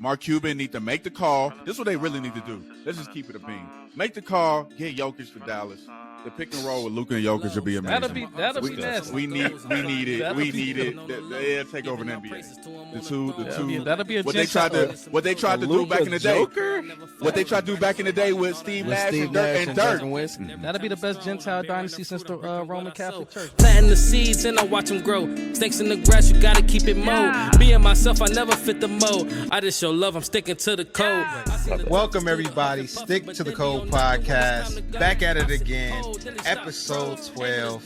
Mark Cuban need to make the call. This is what they really need to do. Let's just keep it a bean. Make the call. Get Jokic to Dallas. The pick and roll with Luka and Jokic would be amazing. That'll be nasty. We need it. We need it. They'll take over the NBA. The two. That'll be a what they tried to do back in the day. What they tried to do back in the day with Steve Nash and Dirk. That'll be the best Gentile dynasty since the Roman Catholic Church. Planting the seeds and I watch them grow. Snakes in the grass, you gotta keep it mowed. Being myself, I never fit the mold. I just show love, I'm sticking to the code. Welcome everybody, Stick to the Code podcast. Back at it again, episode 12.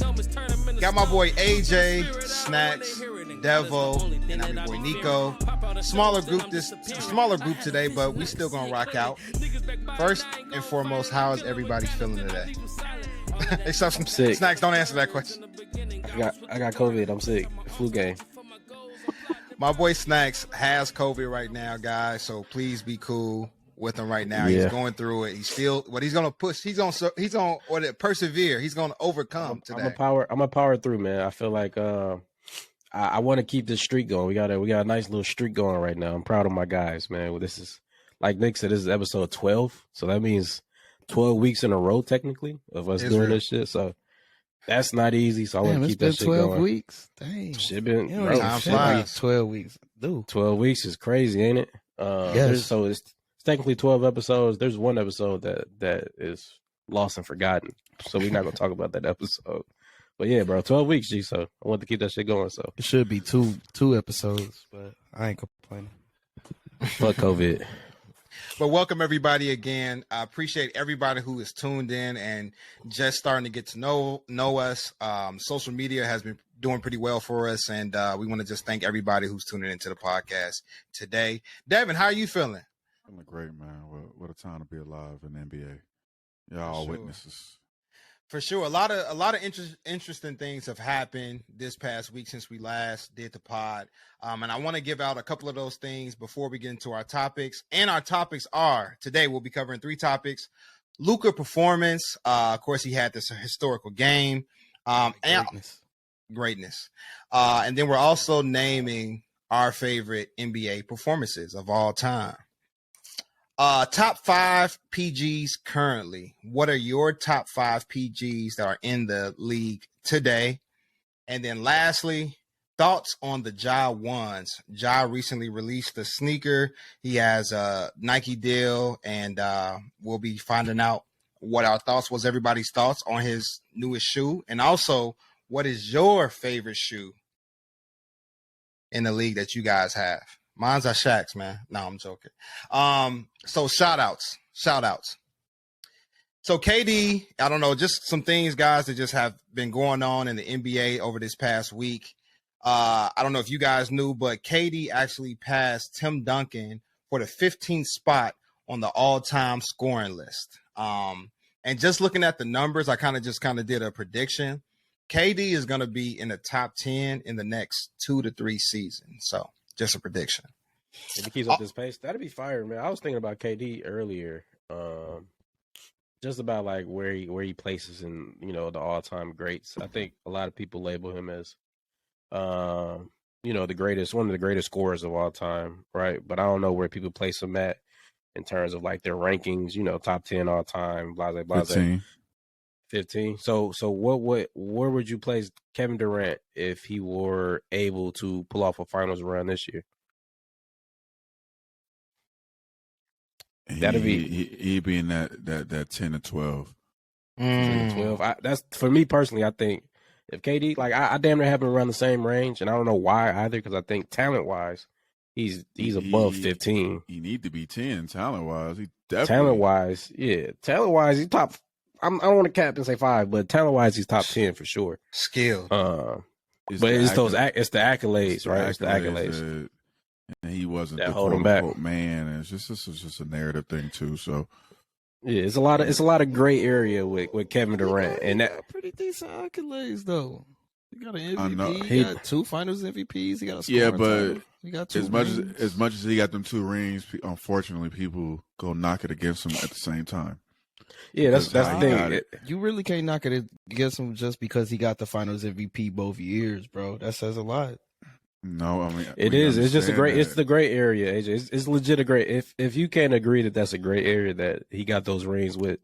Got my boy AJ, Snaxx, Devo, and I'm your boy Nico. Smaller group today, but we still gonna rock out. First and foremost, how is everybody feeling today? Except some sick. Snaxx, don't answer that question. I got COVID. I'm sick. Flu game. My boy Snaxx has COVID right now, guys. So please be cool with him right now. Yeah. He's going through it. He's still, but he's gonna push. He's gonna persevere. He's gonna overcome today. I'm a power through, man. I feel like I want to keep this streak going. We got a nice little streak going right now. I'm proud of my guys, man. Well, this is, like Nick said, this is episode 12. So that means 12 weeks in a row, technically, of us doing this shit. So that's not easy. So I want to keep that shit going. 12 weeks. Dang. Shit been, time flies. 12 weeks. Dude. 12 weeks is crazy, ain't it? Yes. So it's technically 12 episodes. There's one episode that is lost and forgotten. So we're not going to talk about that episode. But yeah, bro, 12 weeks, G. So I want to keep that shit going. So it should be two episodes, but I ain't complaining. Fuck COVID. But welcome everybody again. I appreciate everybody who is tuned in and just starting to get to know us. Social media has been doing pretty well for us, and we want to just thank everybody who's tuning into the podcast today. Devin, how are you feeling? I'm great, man. What a time to be alive in the NBA. Y'all witnesses. For sure. A lot of interesting things have happened this past week since we last did the pod. And I want to give out a couple of those things before we get into our topics. And our topics are, today we'll be covering 3 topics. Luka performance. Of course, he had this historical game. Greatness. And then we're also naming our favorite NBA performances of all time. Top 5 PGs currently. What are your top 5 PGs that are in the league today? And then lastly, thoughts on the Ja ones. Ja recently released a sneaker. He has a Nike deal, and we'll be finding out what our thoughts was, everybody's thoughts on his newest shoe. And also, what is your favorite shoe in the league that you guys have? Mine's are Shaq's, man. No, I'm joking. So shoutouts. So KD, I don't know, just some things, guys, that just have been going on in the NBA over this past week. I don't know if you guys knew, but KD actually passed Tim Duncan for the 15th spot on the all-time scoring list. And just looking at the numbers, I kind of did a prediction. KD is going to be in the top 10 in the next 2 to 3 seasons. So just a prediction. If he keeps up this pace, that'd be fire, man. I was thinking about KD earlier, just about like where he places in, the all-time greats. I think a lot of people label him as, one of the greatest scorers of all time, right? But I don't know where people place him at in terms of like their rankings, top 10 all time, blase. 15. So where would you place Kevin Durant if he were able to pull off a finals run this year? He'd be in that 10 to 12. 10 to 12. That's for me personally. I think if KD, like I damn near have him around the same range, and I don't know why either, because I think talent wise, he's above 15. He need to be 10 talent wise. He definitely talent wise, he's top. I don't want to cap and say 5, but talent wise, he's top 10 for sure. Skill. But it's the accolades, right? It's the accolades. And he wasn't that the hold him back, man. And this is just a narrative thing too. So yeah, it's a lot of gray area with Kevin Durant, and that pretty decent accolades though. He got an MVP. He got 2 Finals MVPs. He got a but he got 2 as much as he got them 2 rings, unfortunately, people go knock it against him at the same time. Yeah, that's the thing. You really can't knock it against him just because he got the Finals MVP both years, bro. That says a lot. No, I mean it is. It's just a great. It's the gray area, AJ. It's legit a great. If you can't agree that that's a gray area that he got those rings with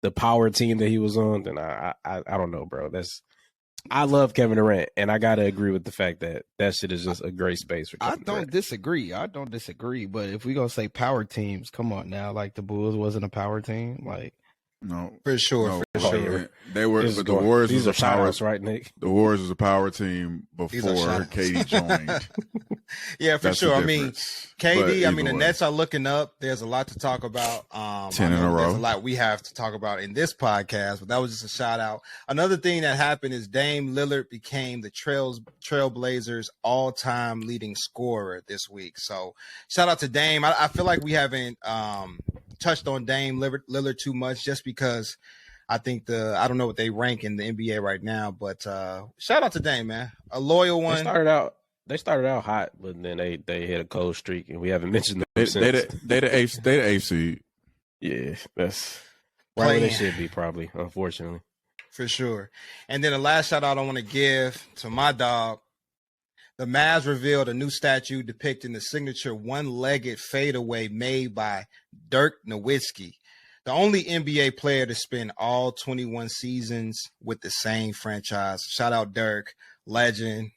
the power team that he was on, then I don't know, bro. I love Kevin Durant, and I gotta agree with the fact that shit is just a great space for Kevin Durant. I don't disagree. But if we gonna say power teams, come on now. Like the Bulls wasn't a power team. Like no, for sure. They were. But the Warriors these was are a power, shoutouts, right, Nick? The Warriors was a power team before KD joined. Yeah, for That's sure. the I mean, difference. KD. I mean, Either the way. Nets are looking up. There's a lot to talk about. 10 in a row. There's a lot we have to talk about in this podcast, but that was just a shout out. Another thing that happened is Dame Lillard became the Trailblazers' all-time leading scorer this week. So shout out to Dame. I feel like we haven't touched on Dame Lillard too much just because I think I don't know what they rank in the NBA right now, but shout out to Dame, man. A loyal one. They started out hot, but then they hit a cold streak, and we haven't mentioned them since. They the eighth seed. Yeah, that's right where they should be, probably, unfortunately. For sure. And then the last shout out I want to give to my dog. The Mavs revealed a new statue depicting the signature one-legged fadeaway made by Dirk Nowitzki, the only NBA player to spend all 21 seasons with the same franchise. Shout out Dirk, legend,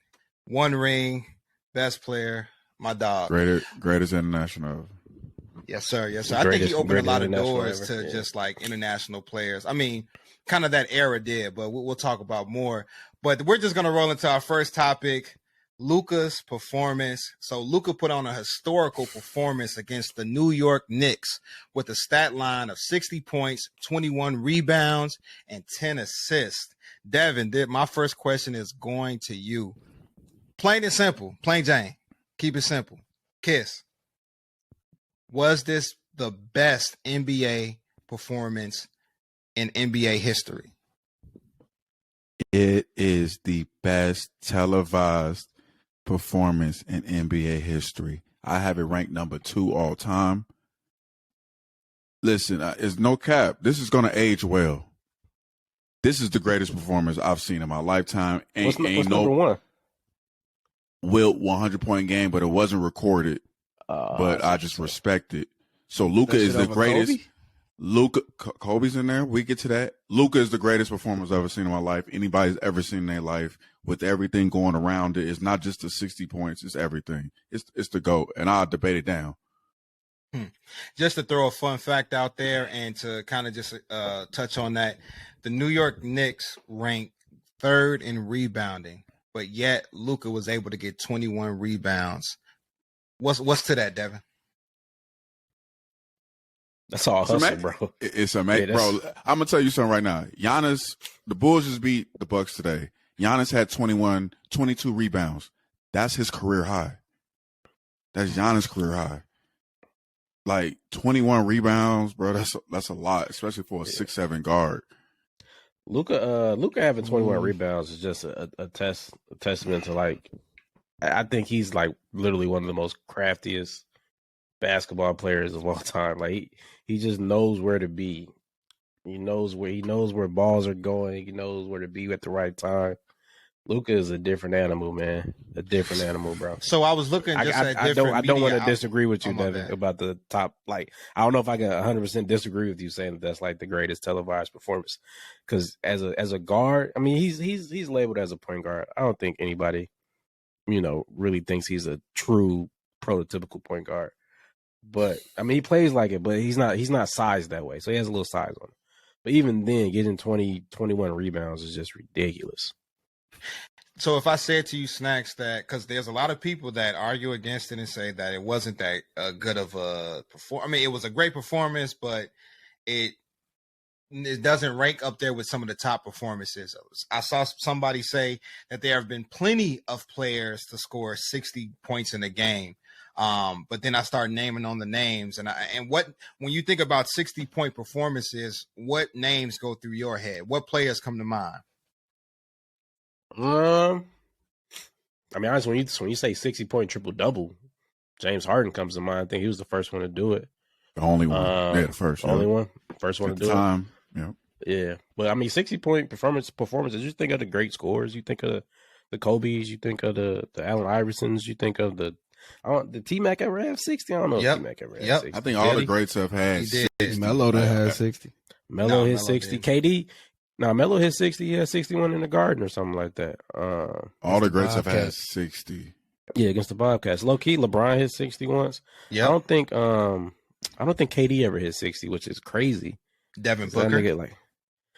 one ring, best player, my dog. Greatest international. Yes, sir. Yes, sir. I think he opened a lot of doors to just like international players. I mean, kind of that era did, but we'll talk about more. But we're just going to roll into our first topic, Luka's performance. So Luka put on a historical performance against the New York Knicks with a stat line of 60 points, 21 rebounds, and 10 assists. Devin, my first question is going to you. Plain and simple. Plain Jane. Keep it simple. Kiss. Was this the best NBA performance in NBA history? It is the best televised performance in NBA history. I have it ranked number 2 all time. Listen, it's no cap. This is going to age well. This is the greatest performance I've seen in my lifetime. What's number 1? Wilt 100-point game, but it wasn't recorded. But I just respect it. So Luka is the greatest. Kobe's in there. We get to that. Luka is the greatest performance I've ever seen in my life. Anybody's ever seen in their life, with everything going around it. It's not just the 60 points. It's everything. It's the GOAT, and I'll debate it down. Just to throw a fun fact out there and to kind of just touch on that, the New York Knicks ranked 3rd in rebounding, but yet Luka was able to get 21 rebounds. What's to that, Devin? That's all hustle, bro. It's amazing, bro. I'm gonna tell you something right now. Giannis, the Bulls just beat the Bucks today. Giannis had 22 rebounds. That's his career high. That's Giannis' career high. Like 21 rebounds, bro. That's a lot, especially for a 6'7" guard. Luka having 21 rebounds is just a testament to, like, I think he's like literally one of the most craftiest basketball players of all time. Like he just knows where to be. He knows where balls are going. He knows where to be at the right time. Luka is a different animal, man. A different animal, bro. So I was looking just at different I don't want to disagree with you, Devin, Devin, about the top. Like, I don't know if I can 100% disagree with you saying that that's like the greatest televised performance. Because as a guard, I mean, he's labeled as a point guard. I don't think anybody, really thinks he's a true prototypical point guard. But I mean, he plays like it, but he's not sized that way. So he has a little size on him. But even then, getting 21 rebounds is just ridiculous. So if I said to you, Snaxx, that because there's a lot of people that argue against it and say that it wasn't that good of a performance. I mean, it was a great performance, but it doesn't rank up there with some of the top performances. I saw somebody say that there have been plenty of players to score 60 points in a game. But then I start naming on the names, and when you think about 60-point performances, what names go through your head? What players come to mind? I mean, honestly, when you say 60-point triple-double, James Harden comes to mind. I think he was the first one to do it. The only one. The first. Only one. First one to do it. Yeah. Yeah. But I mean, 60-point performances, you think of the great scores. You think of the Kobe's, you think of the Allen Iversons, you think of the T-Mac ever have 60? I don't know if T-Mac ever had 60. I think all the greats have had 60. Melo done had 60. Melo hit 60. KD. Now Melo hit 60. He had 61 in the Garden or something like that. All the greats have had 60. Yeah, against the Bobcats. Low key, LeBron hit 60 once. Yeah. I don't think KD ever hit 60, which is crazy. Devin Booker.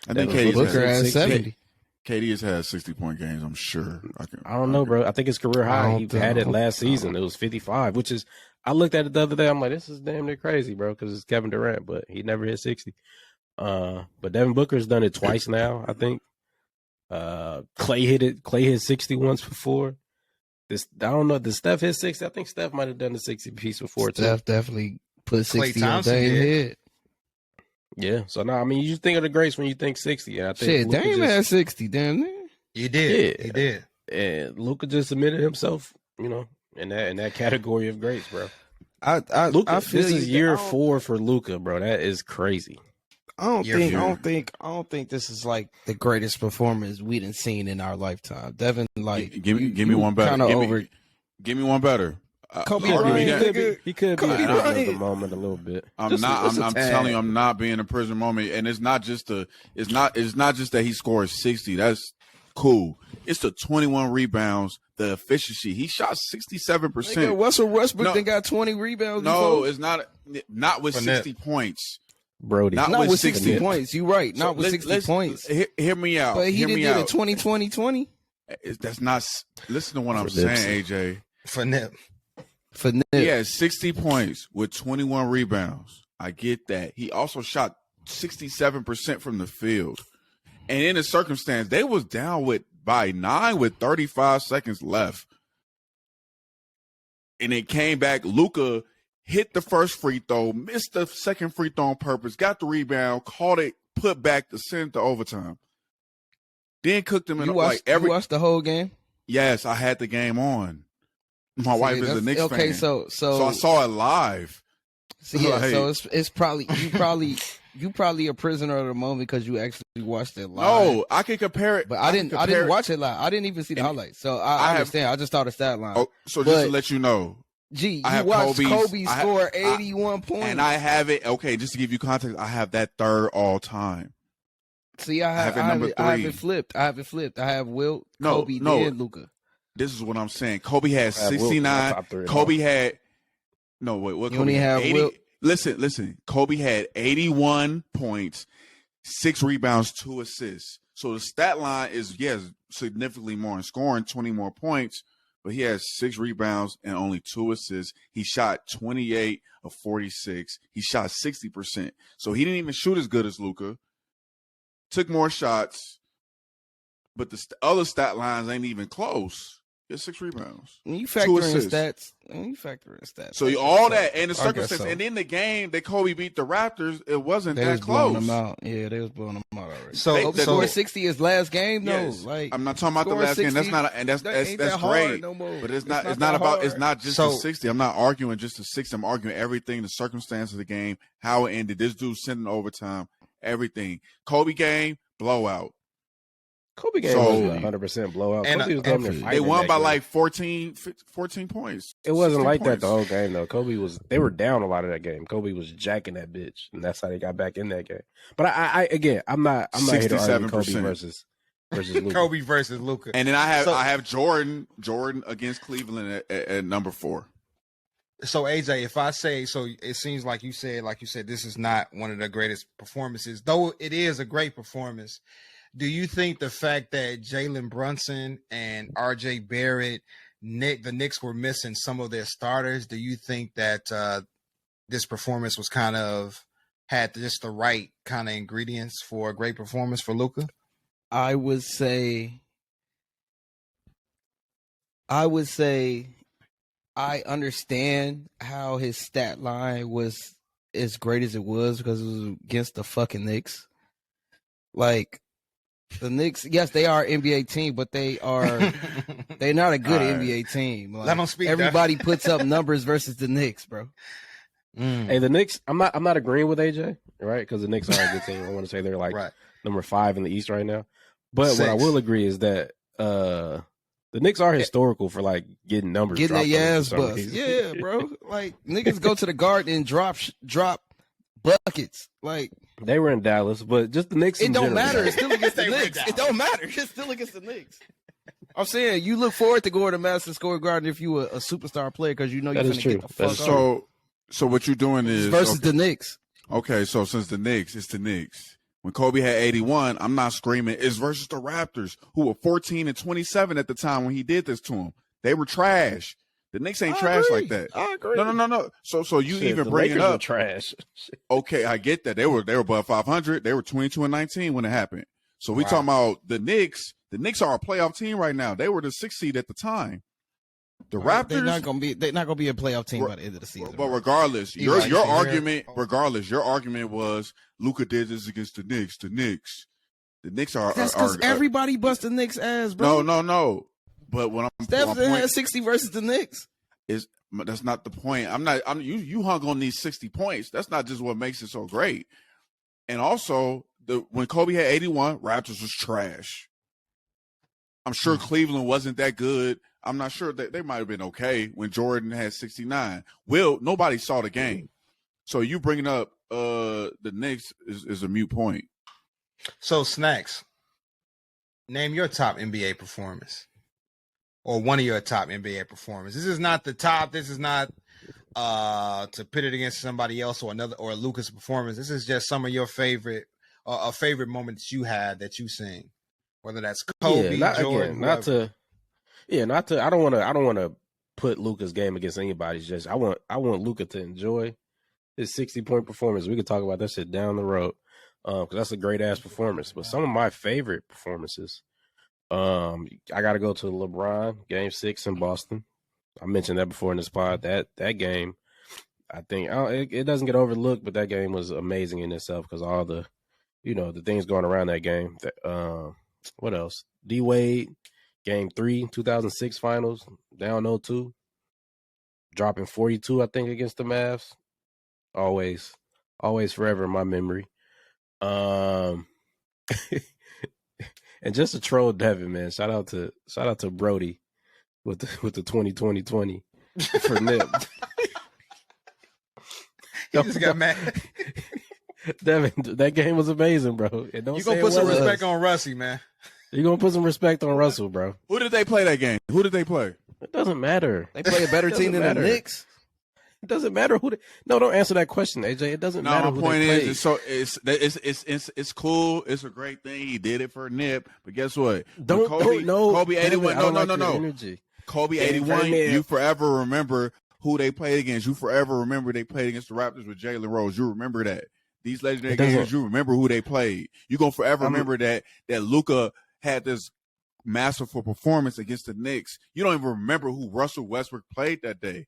I think Booker has 70. KD has had 60-point games, I'm sure. I don't know, bro. I think his career high. He had it last season. It was 55, which is, I looked at it the other day. I'm like, this is damn near crazy, bro, because it's Kevin Durant, but he never hit 60. But Devin Booker's done it twice now, I think. Clay hit 60 once before. I don't know. Did Steph hit 60? I think Steph might have done the 60 piece before, too. Steph definitely put 60 on Dame's head. Yeah. So, now, I mean, you think of the greats when you think 60. And I think Dame had 60, damn near. He did. Yeah. He did. And Luka just submitted himself, in that category of greats, bro. I feel this is year 4 for Luka, bro. That is crazy. I don't think this is like the greatest performance we done seen in our lifetime. Devin, like, give me one better. Give me one better. Kobe Bryant, he could be out of the moment a little bit. I'm telling you, I'm not being a prison moment, and it's not just that he scores 60. That's cool. It's the 21 rebounds, the efficiency. He shot 67%. Russell Westbrook then got 20 rebounds. No, it's not with 60 points. Brody, not with 60 points. You're right. Not with 60 points. Hear me out. But he did it 20-20-20. That's not. Listen to what I'm saying, AJ. For Nip. He had 60 points with 21 rebounds. I get that. He also shot 67% from the field. And in the circumstance, they was down by 9 with 35 seconds left. And it came back. Luka hit the first free throw, missed the second free throw on purpose, got the rebound, caught it, put back to send to overtime. Then cooked him in you watched the whole game? Yes, I had the game on. My wife is a Knicks fan. Okay, so I saw it live. So it's probably you probably a prisoner of the moment because you actually watched it live. No, I can compare it, but I didn't watch it live. I didn't even see the highlights, so I understand. I just saw the stat line. Oh, so just to let you know, you watched Kobe score 81 points, and I have it. Okay, just to give you context, I have that third all time. See, I have it flipped. I have Wilt, Kobe, then Luka. This is what I'm saying. Kobe had 69. Kobe had what? Kobe have 80. Wilt. Listen. Kobe had 81 points, 6 rebounds, 2 assists. So the stat line is significantly more in scoring, 20 more points, but he has 6 rebounds and only 2 assists. He shot 28 of 46. He shot 60%. So he didn't even shoot as good as Luka. Took more shots, but the other stat lines ain't even close. It's 6 rebounds. When you factor in stats. So all that and the circumstance, and in the game that Kobe beat the Raptors, it wasn't that close. Them out. Yeah, they was blowing them out already. So score 60 is last game. No, yes. I'm not talking about the last game. That's not, and that's great. No, but it's not just the 60. I'm not arguing just the 60. I'm arguing everything, the circumstance of the game, how it ended. This dude sending overtime, everything. Kobe game blowout. Kobe game was 100% blowout. They won by like 14 points. It wasn't like that the whole game though. They were down a lot of that game. Kobe was jacking that bitch, and that's how they got back in that game. But I'm not here to argue Kobe versus Luka. Kobe versus Luka. And then I have Jordan against Cleveland at number 4. So AJ, if I say so, it seems like you said this is not one of the greatest performances, though it is a great performance. Do you think the fact that Jalen Brunson and RJ Barrett, the Knicks were missing some of their starters, do you think that this performance was had just the right kind of ingredients for a great performance for Luka? I would say I understand how his stat line was as great as it was because it was against the fucking Knicks. Like, the Knicks, yes, they are an NBA team, but they're not a good NBA team. Like, I don't speak everybody puts up numbers versus the Knicks, bro. Hey, the Knicks, I'm not agreeing with AJ, right? Because the Knicks are a good team. I want to say they're like number 5 in the East right now. But 6. What I will agree is that The Knicks are historical for like getting numbers, getting their ass bust. Yeah, bro. Like niggas go to the Garden and drop buckets. Like they were in Dallas, but just the Knicks. It don't matter. It's still against the Knicks. It don't matter. It's still against the Knicks. I'm saying you look forward to going to Madison Square Garden if you were a superstar player because you know you're gonna get the fuck out. So what you're doing is versus the Knicks. Okay, so since the Knicks, it's the Knicks. When Kobe had 81, I'm not screaming. It's versus the Raptors, who were 14 and 27 at the time when he did this to them. They were trash. The Knicks ain't trash like that. I agree. No. So you even bring it up. Trash. Okay, I get that. They were above 500. They were 22 and 19 when it happened. So we talking about the Knicks. The Knicks are a playoff team right now. They were the 6th seed at the time. The Raptors, they're not gonna be a playoff team by the end of the season. But regardless, your argument was Luka did this against the Knicks. The Knicks are. That's because everybody busts the Knicks ass, bro. No. But when Steph had 60 versus the Knicks. That's not the point. You hung on these 60 points. That's not just what makes it so great. And also, when Kobe had 81, Raptors was trash. I'm sure Cleveland wasn't that good. I'm not sure that they might have been okay when Jordan had 69. Nobody saw the game. So you bringing up the Knicks is a moot point. So Snaxx, name your top NBA performance or one of your top NBA performers. This is not the top. This is not to pit it against somebody else or Luka's performance. This is just some of your favorite favorite moments you had that you seen. Whether that's Kobe, Jordan, I don't want to put Luka's game against anybody's. Just I want Luka to enjoy his 60-point performance. We could talk about that shit down the road because that's a great ass performance. But some of my favorite performances, I got to go to LeBron Game 6 in Boston. I mentioned that before in this pod. That game, I think it doesn't get overlooked, but that game was amazing in itself because all the the things going around that game. What else? D Wade, Game 3, 2006 Finals, down 0-2, dropping 42, I think, against the Mavs. Always, forever in my memory. And just to troll Devin, man. Shout out to Brody with the 20-20-20 for Nip. He just got mad. Devin, that game was amazing, bro. You gonna put some respect on Russie, man. You're going to put some respect on Russell, bro. Who did they play that game? Who did they play? It doesn't matter. They play a better team than the Knicks. It doesn't matter who. No, don't answer that question, AJ. It doesn't matter. My point is, it's cool. It's a great thing. He did it for Nip, but guess what? Kobe 81. No. Kobe 81. You forever remember who they played against. You forever remember they played against the Raptors with Jalen Rose. You remember that. These legendary games, you remember who they played. You gonna forever remember that Luka had this masterful performance against the Knicks. You don't even remember who Russell Westbrook played that day.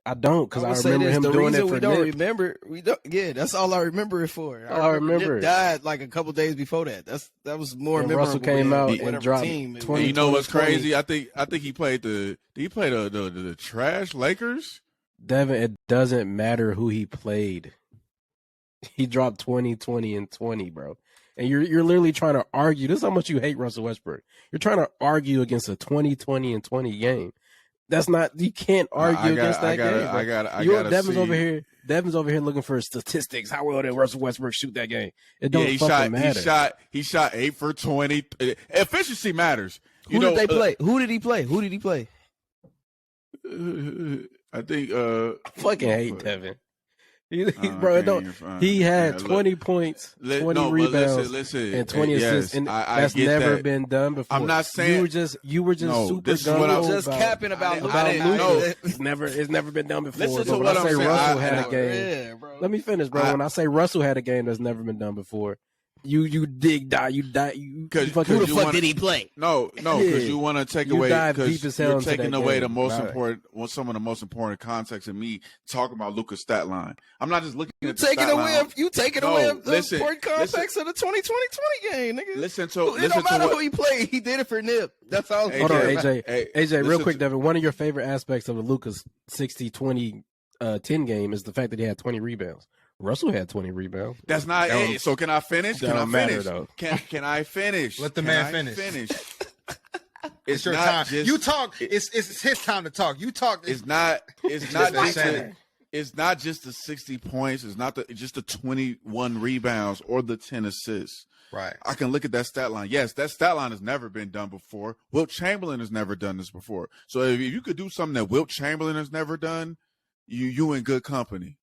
I don't, because I remember him doing it for Nip. We don't. Yeah, that's all I remember it for. I remember Nip died like a couple days before that. That was more memorable. Russell came out and dropped 20. You know what's crazy? I think he played the trash Lakers. Devin, it doesn't matter who he played. He dropped 20, 20, and 20, bro. And you're literally trying to argue. This is how much you hate Russell Westbrook. You're trying to argue against a 20, 20, and 20 game. That's not. You can't argue against that game. Devin's over here looking for statistics. How well did Russell Westbrook shoot that game? It don't fucking matter. He shot 8 for 20. Efficiency matters. Who did they play? Who did he play? I think. Fucking hate Devin. He had 20 points, 20 rebounds, and 20 assists, and that's never been done before. I'm not saying you were just super just capping about Luka. It's never been done before. Listen to what I'm saying. Russell had a game. Let me finish, bro. When I say Russell had a game that's never been done before, you who the fuck did he play? No, because you want to take away, because you're taking away the most important, some of the most important context of me talking about Luka's stat line. I'm not just looking at the stat line. You taking away the important context of the 2020 game, nigga. It don't matter who he played. He did it for Nip. That's all. Hold on, AJ, real quick, Devin. One of your favorite aspects of the Luka's 60-20-10 game is the fact that he had 20 rebounds. Russell had 20 rebounds. That's not it. So can I finish? Can I finish? Can I finish? Let the man finish. It's your time. You talk. It's his time to talk. You talk. It's not just the 60 points. It's not just the 21 rebounds or the 10 assists. Right. I can look at that stat line. Yes, that stat line has never been done before. Wilt Chamberlain has never done this before. So if you could do something that Wilt Chamberlain has never done, you in good company.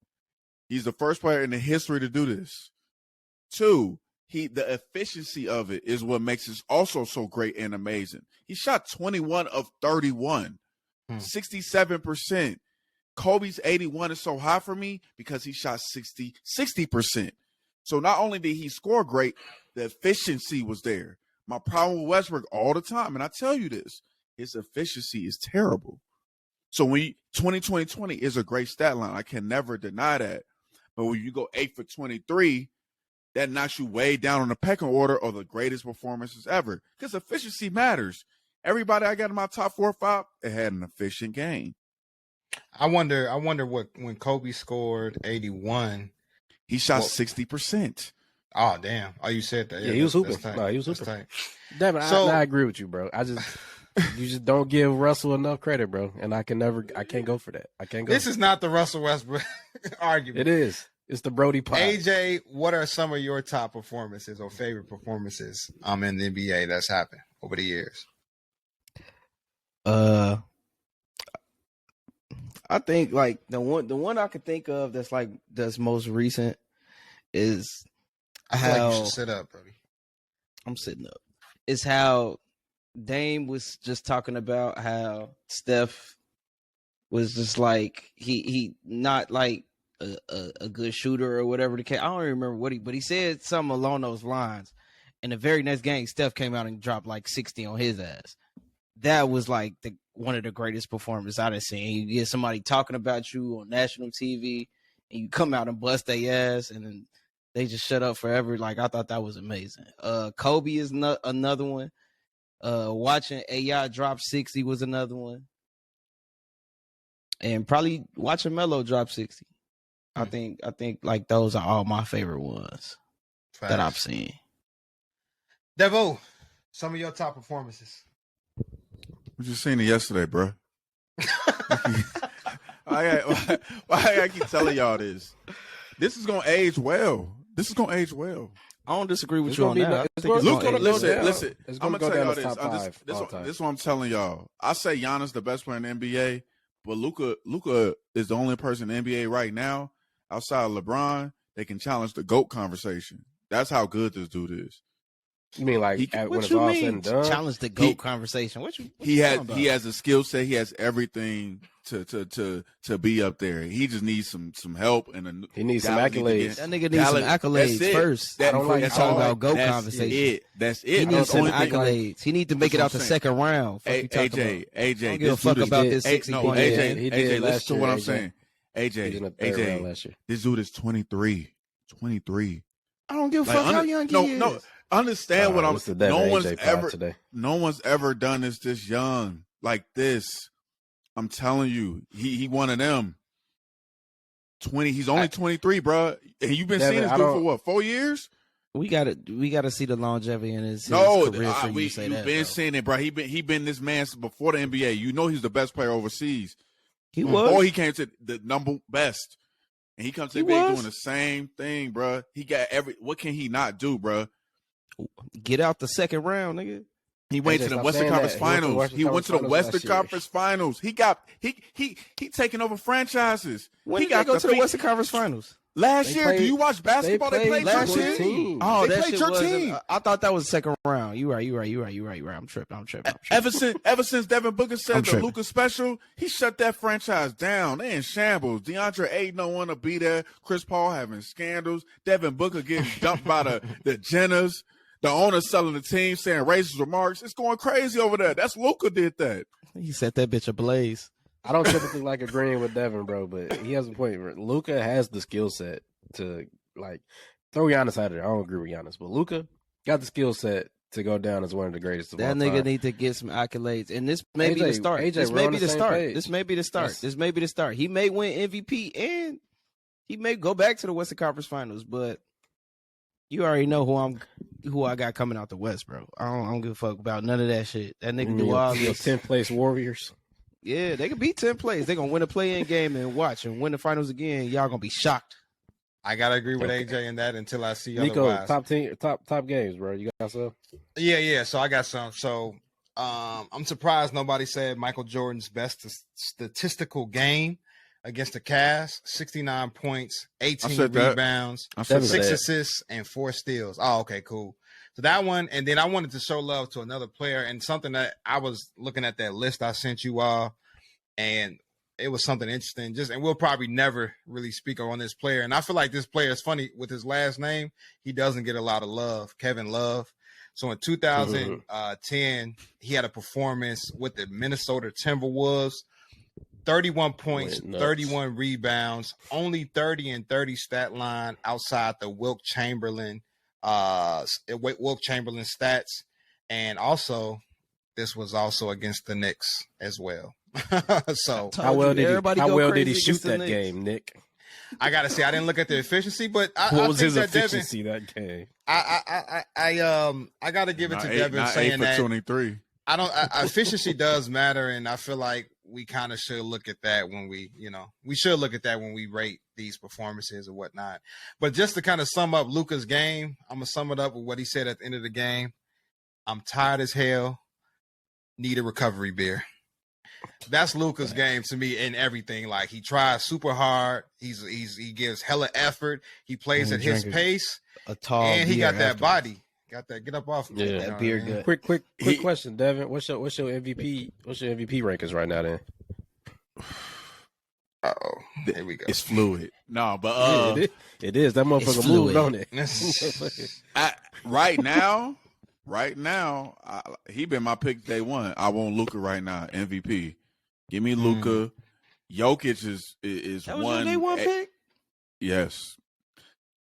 He's the first player in the history to do this. 2, the efficiency of it is what makes it also so great and amazing. He shot 21 of 31, 67%. Kobe's 81 is so high for me because he shot 60%. So not only did he score great, the efficiency was there. My problem with Westbrook all the time, and I tell you this, his efficiency is terrible. So when 20 is a great stat line. I can never deny that. But when you go 8 for 23, that knocks you way down on the pecking order of the greatest performances ever. Because efficiency matters. Everybody I got in my top 4 or 5, it had an efficient game. I wonder what when Kobe scored 81, he shot 60%. Oh damn! Oh, you said that. Yeah, he was hooping. No, he was hooping. Devin, I agree with you, bro. You just don't give Russell enough credit, bro. And I can't go for that. I can't go. This is not the Russell Westbrook argument. It is. It's the Brody Pop. AJ, what are some of your top performances or favorite performances in the NBA that's happened over the years? I think like the one I could think of that's most recent is how you should sit up, buddy. I'm sitting up. Is how Dame was just talking about how Steph was just like he not like a good shooter or whatever the case. I don't even remember but he said something along those lines. And the very next game, Steph came out and dropped like 60 on his ass. That was like one of the greatest performances I've seen. You get somebody talking about you on national TV, and you come out and bust their ass, and then they just shut up forever. Like, I thought that was amazing. Kobe is another one. Watching AI drop 60 was another one. And probably watching Melo drop 60. I think like those are all my favorite ones that I've seen. Devo, some of your top performances. We just seen it yesterday, bro. Why I keep telling y'all this? This is gonna age well. I don't disagree with you on that. Listen. I'm gonna tell y'all this. This is what I'm telling y'all. I say Giannis the best player in the NBA, but Luka is the only person in the NBA right now outside of LeBron that can challenge the GOAT conversation. That's how good this dude is. You mean like when it's all said and done? Challenge the GOAT conversation. He has a skill set. He has everything to be up there. He just needs some help and he needs some accolades. That nigga needs some accolades first. I don't like talking about GOAT conversation. That's it. He needs some accolades. He needs to make it out the second round. AJ, I don't give a fuck about this 60 point. AJ, listen to what I'm saying. AJ, this dude is 23. I don't give a fuck how young he is. No. Understand what I'm saying. No one's ever done this young like this. I'm telling you, he one of them. 20. He's only 23, bro. And you've been seeing this dude for what? 4 years? We gotta see the longevity in his career. You've been seeing it, bro. He been this man before the NBA. You know he's the best player overseas. He was. Before he came to the number best, and he comes to the NBA doing the same thing, bro. He got what can he not do, bro? Get out the second round, nigga. He went to the Western Conference Finals. He went to the Western Conference Finals. He taking over franchises. When did they go to the Western Conference Finals? Last year. Do you watch basketball? They played last your team. Oh, they played your team. I thought that was the second round. You right. I'm tripping. Ever since Devin Booker said the Luka special, he shut that franchise down. They in shambles. DeAndre Ayton don't want to be there. Chris Paul having scandals. Devin Booker getting dumped by the Jenners. The owner selling the team, saying racist remarks. It's going crazy over there. That's Luka did that. He set that bitch ablaze. I don't typically like agreeing with Devin, bro, but he has a point. Luka has the skill set to like throw Giannis out of there. I don't agree with Giannis, but Luka got the skill set to go down as one of the greatest of all time. That nigga need to get some accolades, and this may be the start. This may be the start. He may win MVP, and he may go back to the Western Conference Finals, but you already know who I'm who I got coming out the West, bro. I don't give a fuck about none of that shit. That nigga do all this. 10th place Warriors. Yeah, they could beat 10th place. They gonna win a play-in game and watch and win the finals again. Y'all gonna be shocked. I gotta agree with AJ in that until I see Nico, otherwise. top games, bro. You got some? Yeah. So I got some. So I'm surprised nobody said Michael Jordan's best statistical game against the Cavs: 69 points, 18 rebounds, 6 assists, and 4 steals. Oh, okay, cool. So that one, and then I wanted to show love to another player, and something that I was looking at that list I sent you all, and it was something interesting. And we'll probably never really speak on this player. And I feel like this player is funny with his last name. He doesn't get a lot of love, Kevin Love. So in 2010, he had a performance with the Minnesota Timberwolves. 31 points, 31 rebounds, only 30 and 30 stat line outside the Wilt Chamberlain stats. And also, this was also against the Knicks as well. So how well did he shoot that game, Nick? I gotta say, I didn't look at the efficiency, but what was his efficiency that game? I gotta give it to Devin saying that 23. Efficiency does matter, and I feel like we kind of should look at that when we should look at that when we rate these performances or whatnot. But just to kind of sum up Luka's game, I'm gonna sum it up with what he said at the end of the game. I'm tired as hell. Need a recovery beer. That's Luka's game to me in everything. Like, he tries super hard. He gives hella effort. He plays at his pace. And he got that body. Got that. Get up off me. Yeah, that beer good. Quick question, Devin. What's your MVP? What's your MVP rankings right now? Then. Here we go. It's fluid. No, but it is. That motherfucker moved on it. Right now, he been my pick day one. I want Luka right now, MVP. Give me Luka. Jokic is that was one. Your day one pick? Yes.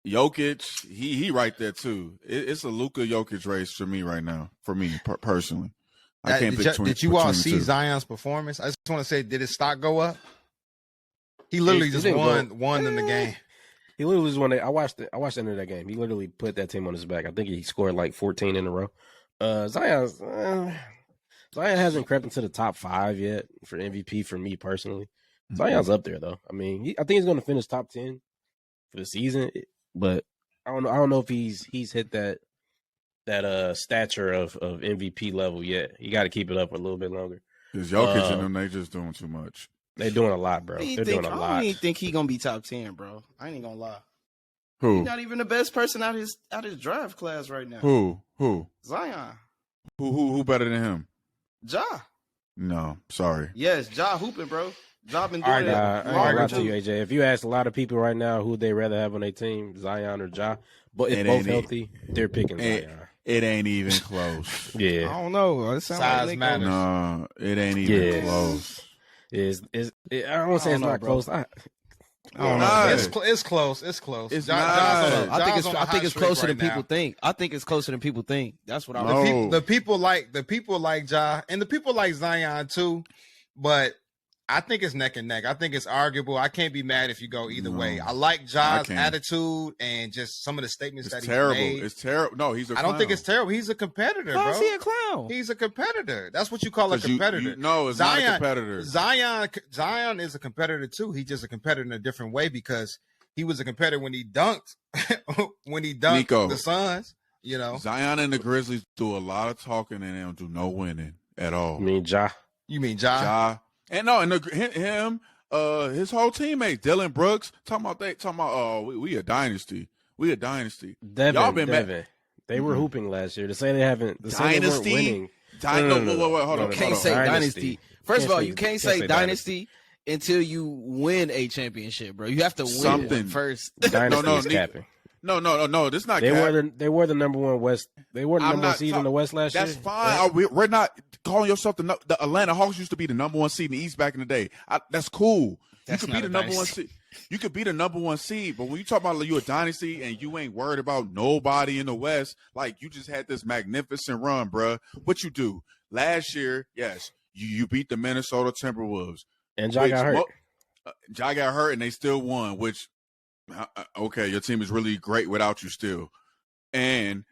Jokic, he right there too. It's a Luka Jokic race for me right now. For me personally, I can't pick between. Did you all see Zion's performance? I just want to say, did his stock go up? He literally just won in the game. He literally was one. I watched the end of that game. He literally put that team on his back. I think he scored like 14 in a row. Zion hasn't crept into the top 5 yet for MVP for me personally. Zion's up there though. I mean, I think he's going to finish top 10 for the season, but I don't know if he's hit that stature of MVP level yet. You got to keep it up a little bit longer. Because Jokic and them, they just doing too much. They're doing a lot, bro. They're doing a lot. I don't even think he's gonna be top 10, bro. I ain't gonna lie. Who? He's not even the best person out his draft class right now. Who? Zion. Who better than him? Ja. No, sorry. Yes, Ja hooping, bro. Ja been doing it. I ain't lie to you, AJ. If you ask a lot of people right now who they rather have on their team, Zion or Ja, but if both healthy, they're picking Zion. It ain't even close. Yeah. I don't know. Size matters. No, it ain't even close. I don't want to say it's not close. I don't know. It's close. It's close. It's not. I think it's closer than people think. I think it's closer than people think. That's what I was. The people like Ja and the people like Zion too, but I think it's neck and neck. I think it's arguable. I can't be mad if you go either way. I like Ja's attitude and just some of the statements that he made. It's terrible. No, he's a clown. I don't think it's terrible. He's a competitor, bro. How's he a clown? He's a competitor. That's what you call a competitor. No, it's not a competitor. Zion is a competitor too. He's just a competitor in a different way because he was a competitor when he dunked Nico, the Suns. You know, Zion and the Grizzlies do a lot of talking and they don't do no winning at all. You mean Ja? Ja. And him, his whole teammate, Dylan Brooks, talking about we a dynasty. We a dynasty. Devin. They were hooping last year. To say they haven't dynasty. They weren't winning. Hold on. You can't say dynasty. First of all, you can't say dynasty until you win a championship, bro. You have to win something first. Dynasty is capping. No. This not. They were the number one West. They were the number one seed in the West last year. That's fine. We're not calling yourself the Atlanta Hawks used to be the number one seed in the East back in the day. That's cool. You could be the number one seed. You could be the number one seed, but when you talk about you a dynasty and you ain't worried about nobody in the West, like you just had this magnificent run, bruh. What you do last year? Yes, you beat the Minnesota Timberwolves, and Ja got hurt. Ja got hurt, and they still won. Which, okay, your team is really great without you still, and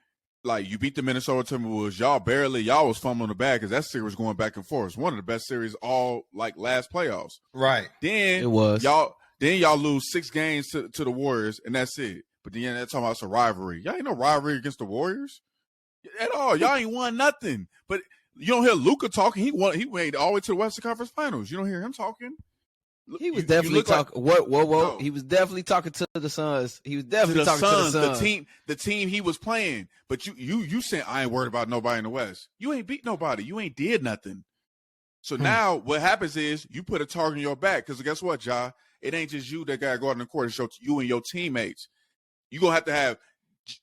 like you beat the Minnesota Timberwolves. Y'all was fumbling the bag because that series was going back and forth. It's one of the best series all like last playoffs. Right. Then It was. y'all lose 6 games to the Warriors, and that's it. But then they're talking about it's a rivalry. Y'all ain't no rivalry against the Warriors at all. Y'all ain't won nothing. But you don't hear Luka talking. He made all the way to the Western Conference Finals. You don't hear him talking. He was definitely talking. Whoa! No. He was definitely talking to the Suns. He was definitely to the talking Suns, to the Suns. the team he was playing. But you saying I ain't worried about nobody in the West. You ain't beat nobody. You ain't did nothing. So now what happens is you put a target on your back because guess what, Ja? It ain't just you that got to go out in the court and show you and your teammates. You gonna have to have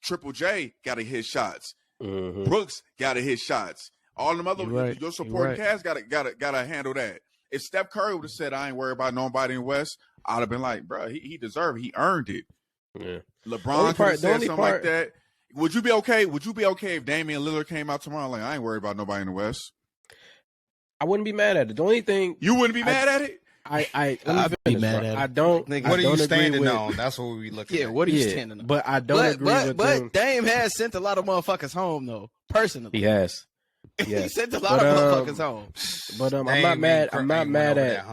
Triple J got to hit shots. Mm-hmm. Brooks got to hit shots. All them other your supporting cast got to handle that. If Steph Curry would have said, I ain't worried about nobody in the West, I'd have been like, bro, he deserved it. He earned it. Yeah. LeBron could have said something like that. Would you be okay? Would you be okay if Damian Lillard came out tomorrow like, I ain't worried about nobody in the West? I wouldn't be mad at it. The only thing you wouldn't be mad at it? I'd be mad at it. I don't. What are you standing on? That's what we looking at. Yeah, what are you standing on? But I don't agree with him. But Dame has sent a lot of motherfuckers home though. Personally, He has. he sent a lot of motherfuckers home. But I'm not mad. I'm not mad at.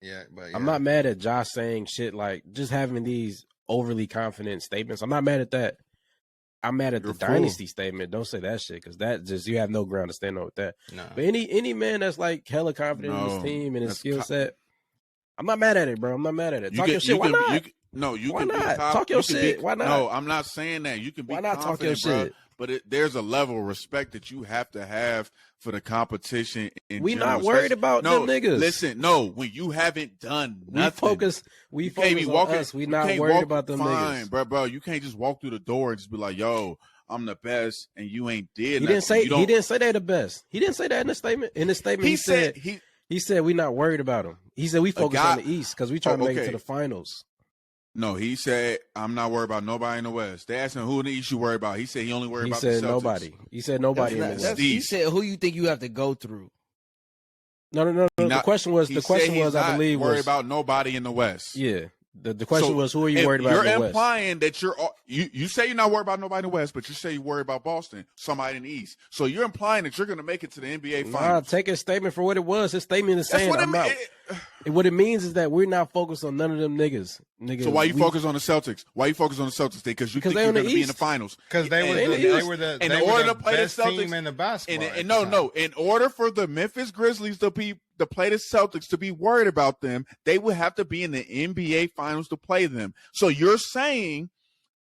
Yeah, but I'm not mad at Josh saying shit like just having these overly confident statements. I'm not mad at that. I'm mad at the dynasty statement. Don't say that shit because that just you have no ground to stand on with that. No. But any man that's like hella confident in his team and his skill set, I'm not mad at it, bro. I'm not mad at it. Talk your shit. Why not? Why not? Talk your shit. Why not? No, I'm not saying that. You can be. Why not talk your shit? But there's a level of respect that you have to have for the competition. We not worried about them niggas. Listen, when you haven't done nothing, we focus on us. We not worried about them niggas. Bro. You can't just walk through the door and just be like, yo, I'm the best, and you ain't did. He didn't say they're the best. He didn't say that in the statement. In the statement, he said we not worried about him. He said we focus on the East because we trying to make it to the finals. No, he said, I'm not worried about nobody in the West. They asked him, who in the East you worry about? He said he only worried about the Celtics. Nobody. He said nobody in the West. He said, who you think you have to go through? No. The question was, I believe, worried about nobody in the West. Yeah. The question was, who are you worried about in the West? You're implying that you say you're not worried about nobody in the West, but you say you worry about Boston, somebody in the East. So you're implying that you're going to make it to the NBA Finals. Take his statement for what it was. His statement is saying what it means is that we're not focused on none of them niggas. So why you focus on the Celtics? Why you focus on the Celtics? Because you think you're going to be in the finals. Because they were the best team in the basketball. In order for the Memphis Grizzlies to play the Celtics, to be worried about them, they would have to be in the NBA Finals to play them. So you're saying,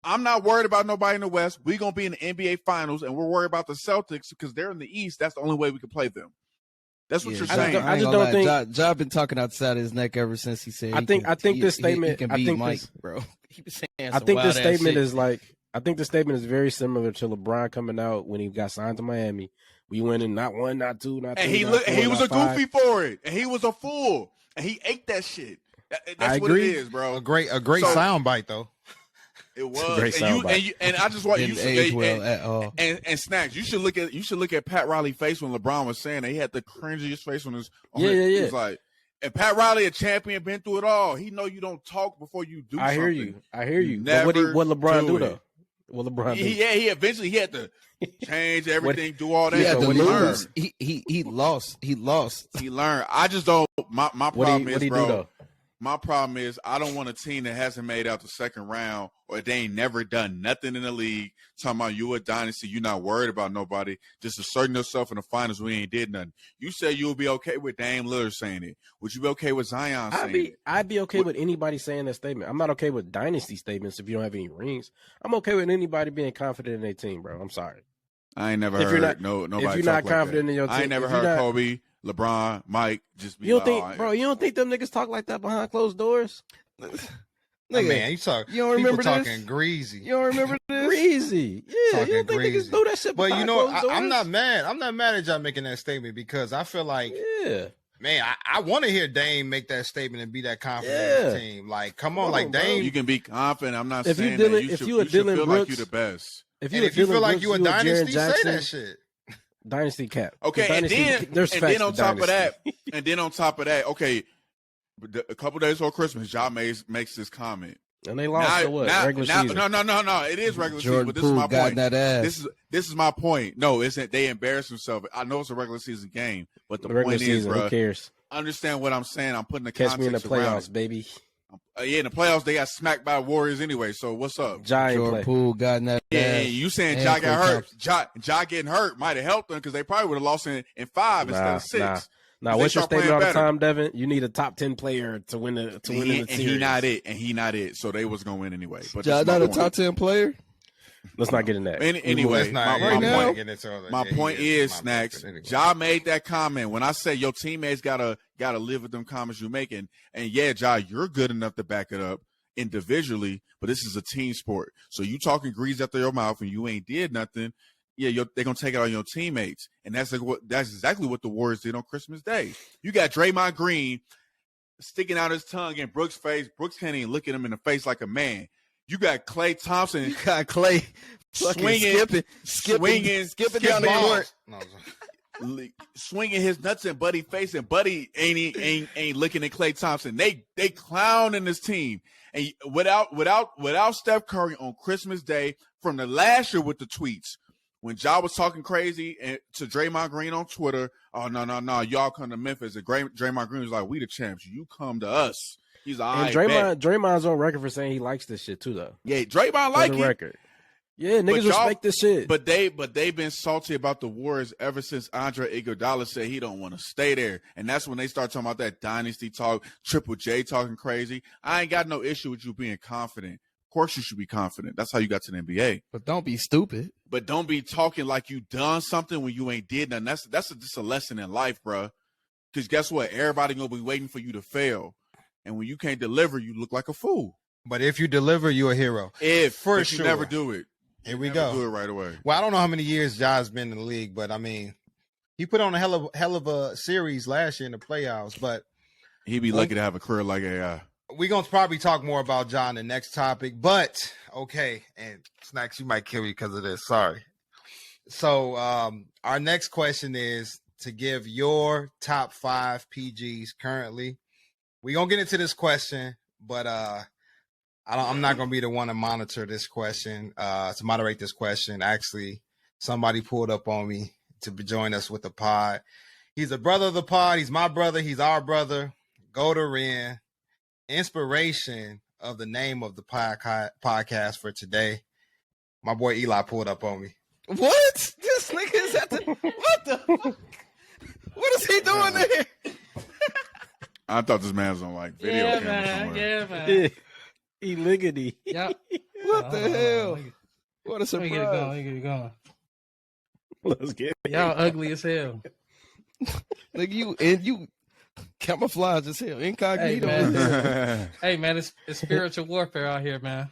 I'm not worried about nobody in the West. We're going to be in the NBA Finals, and we're worried about the Celtics because they're in the East. That's the only way we can play them. That's what you're saying. I just don't think Ja been talking outside his neck ever since he said. I think this statement. He can beat Mike, bro. He was saying. I think this statement is like. I think the statement is very similar to LeBron coming out when he got signed to Miami. We went in not 1, not 2, not 3. And he was a goofy for it, and he was a fool, and he ate that shit. That's what it is, bro. A great soundbite though. It was, and I just want you at all. And Snaxx, you should look at Pat Riley's face when LeBron was saying that. He had the cringiest face on his. He was like, and Pat Riley, a champion, been through it all. He know you don't talk before you do. I hear you. But what LeBron do though? What LeBron do? He eventually he had to change everything, do all that. He had to lose. He lost. He learned. I just don't. My problem is, bro. Do, though? My problem is I don't want a team that hasn't made out the second round or they ain't never done nothing in the league. Talking about you a dynasty, you're not worried about nobody. Just asserting yourself in the finals, we ain't did nothing. You say you would be okay with Dame Lillard saying it. Would you be okay with Zion saying it? I'd be okay with anybody saying that statement. I'm not okay with dynasty statements if you don't have any rings. I'm okay with anybody being confident in their team, bro. I'm sorry. I ain't never heard nobody. If you're not confident in your team, I ain't never heard Kobe, LeBron, Mike just be. You don't think them niggas talk like that behind closed doors? Nigga, man, you don't remember this? Talking greasy. You don't remember this? Greasy. Yeah, you don't think niggas do that shit behind closed doors? I'm not mad. I'm not mad at y'all making that statement because I feel like, man, I want to hear Dame make that statement and be that confident in the team. Like, come on, like Dame. You can be confident. I'm not saying that. You should feel like you the best. If you feel like you a dynasty, say that shit. Dynasty cap. Okay, and then on top of that, okay, a couple days before Christmas, Ja makes this comment. And they lost to what? Regular season. No. It is regular season, Jordan but this is Poole my got point. that ass. This is my point. No, isn't they embarrassed themselves? I know it's a regular season game, but the regular point season, is, bro, who cares? Understand what I'm saying? I'm putting the Catch me in the context around playoffs, it. baby. Yeah, in the playoffs they got smacked by Warriors anyway. So what's up? Jordan Poole got that Yeah, ass. you saying And Ja got Klay hurt? Ja getting hurt might have helped them because they probably would have lost in 5 instead of 6. Nah, what's your statement all the time, Devin? You need a top 10 player to win the series. And he not it. So they was gonna win anyway. But Ja not a top 10 player. Let's not get in that. Anyway, my point is, Snaxx. Anyway. Ja made that comment. When I say your teammates gotta live with them comments you making, and yeah, Ja, you're good enough to back it up individually, but this is a team sport. So you talking grease after your mouth and you ain't did nothing. Yeah, they're gonna take it on your teammates, and that's exactly what the Warriors did on Christmas Day. You got Draymond Green sticking out his tongue in Brooks' face. Brooks can't even look at him in the face like a man. You got Klay Thompson. You got Klay skipping down the court, swinging his nuts in Buddy's face, and Buddy ain't looking at Klay Thompson. They clowning this team, and without Steph Curry on Christmas Day from the last year with the tweets. When Ja was talking crazy to Draymond Green on Twitter, oh, no, y'all come to Memphis. And Draymond Green was like, we the champs. You come to us. He's like, Draymond's on record for saying he likes this shit too, though. Yeah, Draymond like it. Record. Yeah, niggas respect this shit. But they've been salty about the Warriors ever since Andre Iguodala said he don't want to stay there. And that's when they start talking about that dynasty talk, Triple J talking crazy. I ain't got no issue with you being confident. Of course you should be confident. That's how you got to the NBA. but don't be stupid. But don't be talking like you done something when you ain't did nothing. That's just a lesson in life, bro. Because guess what? Everybody gonna be waiting for you to fail. And when you can't deliver, you look like a fool. But if you deliver, you're a hero. But you never do it. Here we go. Do it right away. Well, I don't know how many years Ja's been in the league, but I mean, he put on a hell of a series last year in the playoffs. But He'd be lucky to have a career like AI. we're gonna probably talk more about Ja in the next topic. But okay, and Snaxx, you might kill me because of this. Sorry. So our next question is to give your top 5 PGs currently. We're gonna get into this question, but I'm not gonna be the one to monitor this question, to moderate this question. Actually, somebody pulled up on me to join us with the pod. He's a brother of the pod. He's my brother. He's our brother. Go to Ren. Inspiration of the name of the podcast for today. My boy Eli pulled up on me. What? This nigga is at the what the fuck? What is he doing there? I thought this man was on like video camera somewhere. Yeah, man. Illegally. Yep. What the hell? What a Let me get it surprise. going. Let me get it going. Let's get it. Y'all ugly as hell. Nigga, you camouflage as hell. Incognito. Hey, man. as hell. Hey, man, it's spiritual warfare out here, man.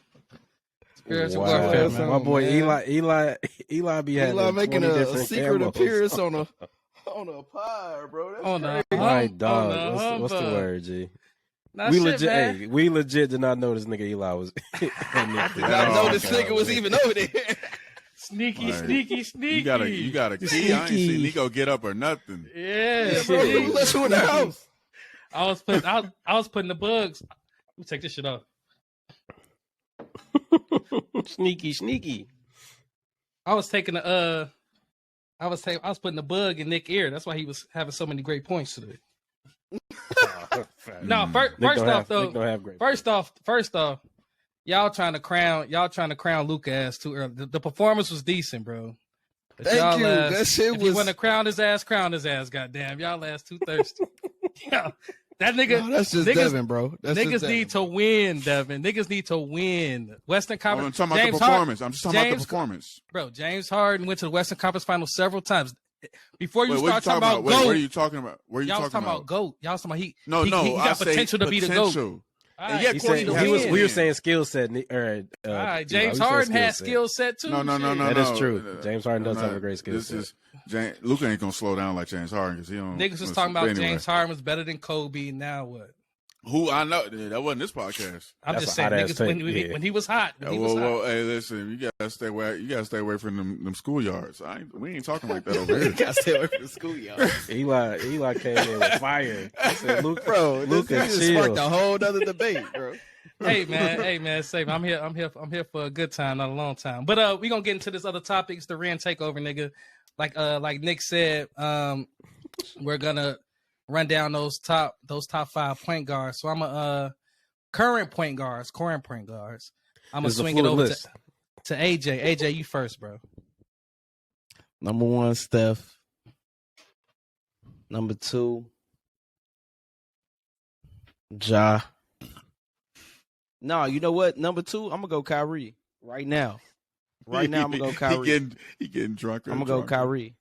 Spiritual Wow. warfare, That's man. My boy man. Eli be having Eli making 20 a different secret camos. appearance on a pod, bro. That's On the crazy. My on dog. What's the humbug. word, G? Nah, We shit, legit, man. hey, we legit did not know this nigga Eli was. I did not know this nigga was even over there. Sneaky, Right. sneaky, sneaky. You got a key. I ain't Sneaky. seen Nico get up or nothing. Yeah, Bro, see? let's who in the house. I was putting the bugs. Let me take this shit off. sneaky. I was taking the I was putting the bug in Nick's ear. That's why he was having so many great points today. No, first off, y'all trying to crown Luka ass too early. The performance was decent, bro. But Thank y'all you. Ass, That shit if was. you want to crown his ass, goddamn. Y'all ass too thirsty. Yeah, that nigga. No, that's just niggas, Devin, bro. That's niggas just need to win, Devin. Niggas need to win. Western I'm Conference. talking about James the performance. I'm just talking about the performance. Bro, James Harden went to the Western Conference Finals several times. Before you Wait, start talking about GOAT, what are you talking about? What are you y'all was talking talking about GOAT. Y'all was talking about he I got say potential to be the GOAT. potential. All And right. yeah, He of course said he he was. can. We were saying skill set. All right, James we said Harden has set. skill set too. No. Shit. That is true. James Harden does have a great skill set. Luka ain't gonna slow down like James Harden because he don't. Niggas was talking about anyway. James Harden was better than Kobe. Now what? Who I know that wasn't this podcast. I'm That's just a saying, hot-ass niggas take, when he was hot. When he was hot. Well, hey, listen, you gotta stay away. You gotta stay away from them schoolyards. We ain't talking like that over here. Gotta stay away from the schoolyard. Eli came in with fire. I said, Bro, Luka, this just chill. sparked a whole other debate, bro. Hey man, save. I'm here for a good time, not a long time. But we gonna get into this other topic. It's the Ren takeover, nigga. Like Nick said, we're gonna run down those top 5 point guards. So I'm a current point guards. I'm gonna swing it over to AJ. AJ, you first, bro. Number 1, Steph. Number 2, Ja. No, you know what? Number 2, I'm gonna go Kyrie right now. Right now, I'm gonna go Kyrie. He getting drunker. I'm gonna go Kyrie.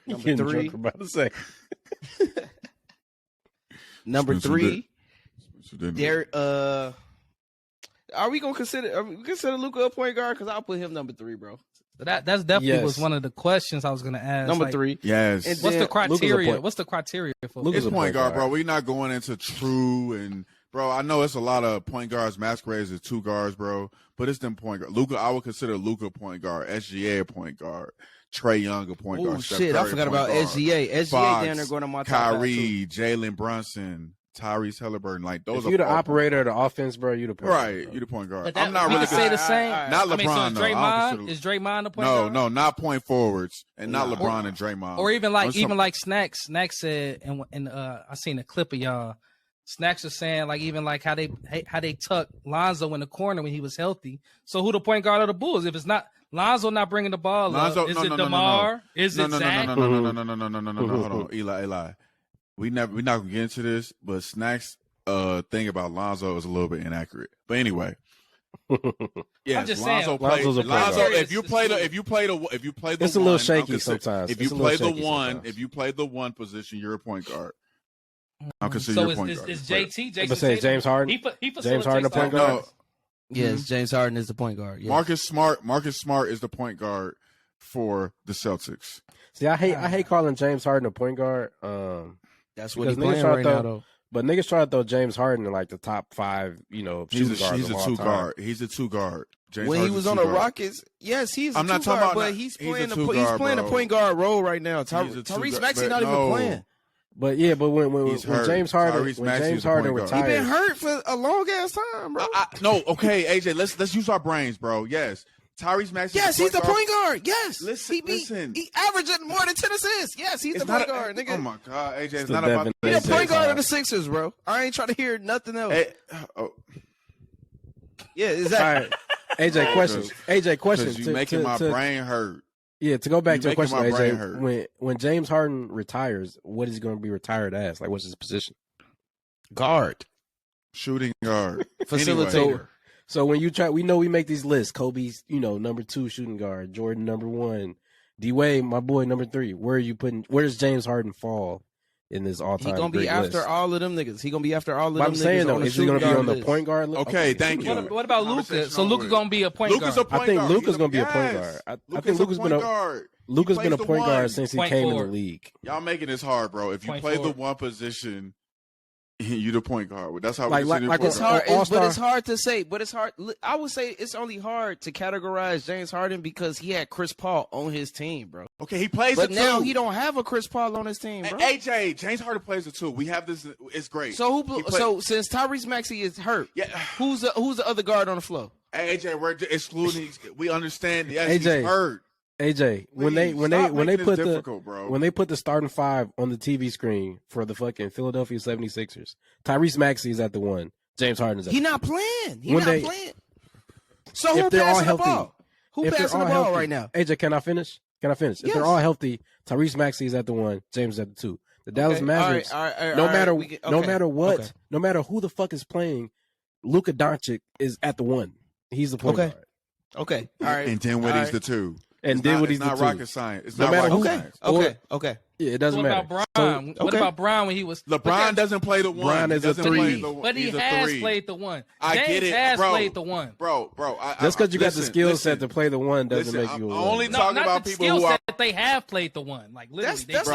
Number 3. About to say. Number 3. There. Are we gonna consider Luka a point guard? Because I'll put him number 3, bro. That's definitely was one of the questions I was gonna ask. Number 3. Yes. And what's the criteria? What's the criteria for Luka's point guard, bro? We're not going into true and bro. I know it's a lot of point guards masquerades as 2 guards, bro. But it's them point guard. Luka, I would consider Luka a point guard, SGA a point guard, Trae Young a point guard. Oh shit, I forgot about SGA. SGA down there going on my top Kyrie, Jalen Brunson, Tyrese Halliburton, like those. If you the operator of the offense, bro, you the point guard. Bro. You the point guard. I'm not really say the same. Not LeBron. Is Draymond the point guard? No, not point forwards, and not LeBron and Draymond. Or even like Snaxx. Snaxx said, and I seen a clip of y'all. Snaxx was saying like how they tuck Lonzo in the corner when he was healthy. So who the point guard of the Bulls? If it's not Lonzo not bringing the ball up, is it DeMar? Is it Zach? No. Hold on, Eli. We're not gonna get into this, but Snaxx thing about Lonzo is a little bit inaccurate. But anyway, yeah, I'm just Lonzo saying. Lonzo, if you play the it's a little shaky sometimes. If you play the one position, you're a point guard. I'll consider your point guard. Is JT? I'm saying James Harden. James Harden the point guard. No. Yes, James Harden is the point guard. Yes. Marcus Smart is the point guard for the Celtics. See, I hate calling James Harden a point guard. That's what he's playing right now, though. But niggas try to throw James Harden in like the top 5, shooting guards. He's a 2 guard. He's a 2 guard. James when Harden's he was on the Rockets, yes, he's a 2 guard, but he's playing a point guard role right now. Tyrese Maxey not even playing. But when James Harden retired, he been hurt for a long ass time, bro. Okay, AJ, let's use our brains, bro. Yes, Tyrese Maxey. Yes, he's the point guard. Yes, listen. He averaging more than 10 assists. Yes, he's the point guard, nigga. Oh my god, AJ, it's not about he's the point guard of the Sixers, bro. I ain't trying to hear nothing else. Yeah, exactly. All right. AJ, question. You making my brain hurt. Yeah, to go back to the question, AJ, when James Harden retires, what is he going to be retired as? Like, what's his position? Guard, shooting guard, facilitator. Anyway. So when we make these lists. Kobe's, number 2 shooting guard. Jordan number 1. D-Wade, my boy, number 3. Where does James Harden fall in this all-time? He gonna be after list? All of them niggas. He gonna be after all of them. I'm saying though, is he gonna be on the point guard list? Okay, thank you. What about Luka? So Luka gonna be a point guard. I think Luka's gonna be a point guard. I think Luka's been a point guard since he came in the league. Y'all making this hard, bro. If you play the one position, you the point guard. That's how it's hard. But it's hard to say. But it's hard. I would say it's only hard to categorize James Harden because he had Chris Paul on his team, bro. Okay, he plays but it now too. He don't have a Chris Paul on his team, bro. AJ, James Harden plays it too. We have this. It's great. So so since Tyrese Maxey is hurt, who's the other guard on the floor? AJ, we're excluding. We understand. Yes, AJ, he's hurt. AJ, when they put the starting 5 on the TV screen for the fucking Philadelphia 76ers, Tyrese Maxey is at the 1. James Harden is at the 2. He not playing. So who passing the ball? Who passing the ball right now? AJ, can I finish? If they're all healthy, Tyrese Maxey is at the 1, James is at the 2. The Dallas Mavericks, no matter who the fuck is playing, Luka Doncic is at the 1. He's the point guard. Okay. All right. And Dinwiddie's the 2. And Dinwiddie's the 2. It's not rocket science. It's not rocket science. Okay. Yeah, it doesn't matter. What about Brown when he was? LeBron doesn't play the 1. Brown is a 3. But he has played the 1. I get it, bro. Played the 1. Bro. Just because you got the skill set to play the 1 doesn't make you a 1. Only talking about people who are. They have played the 1. Like literally, that's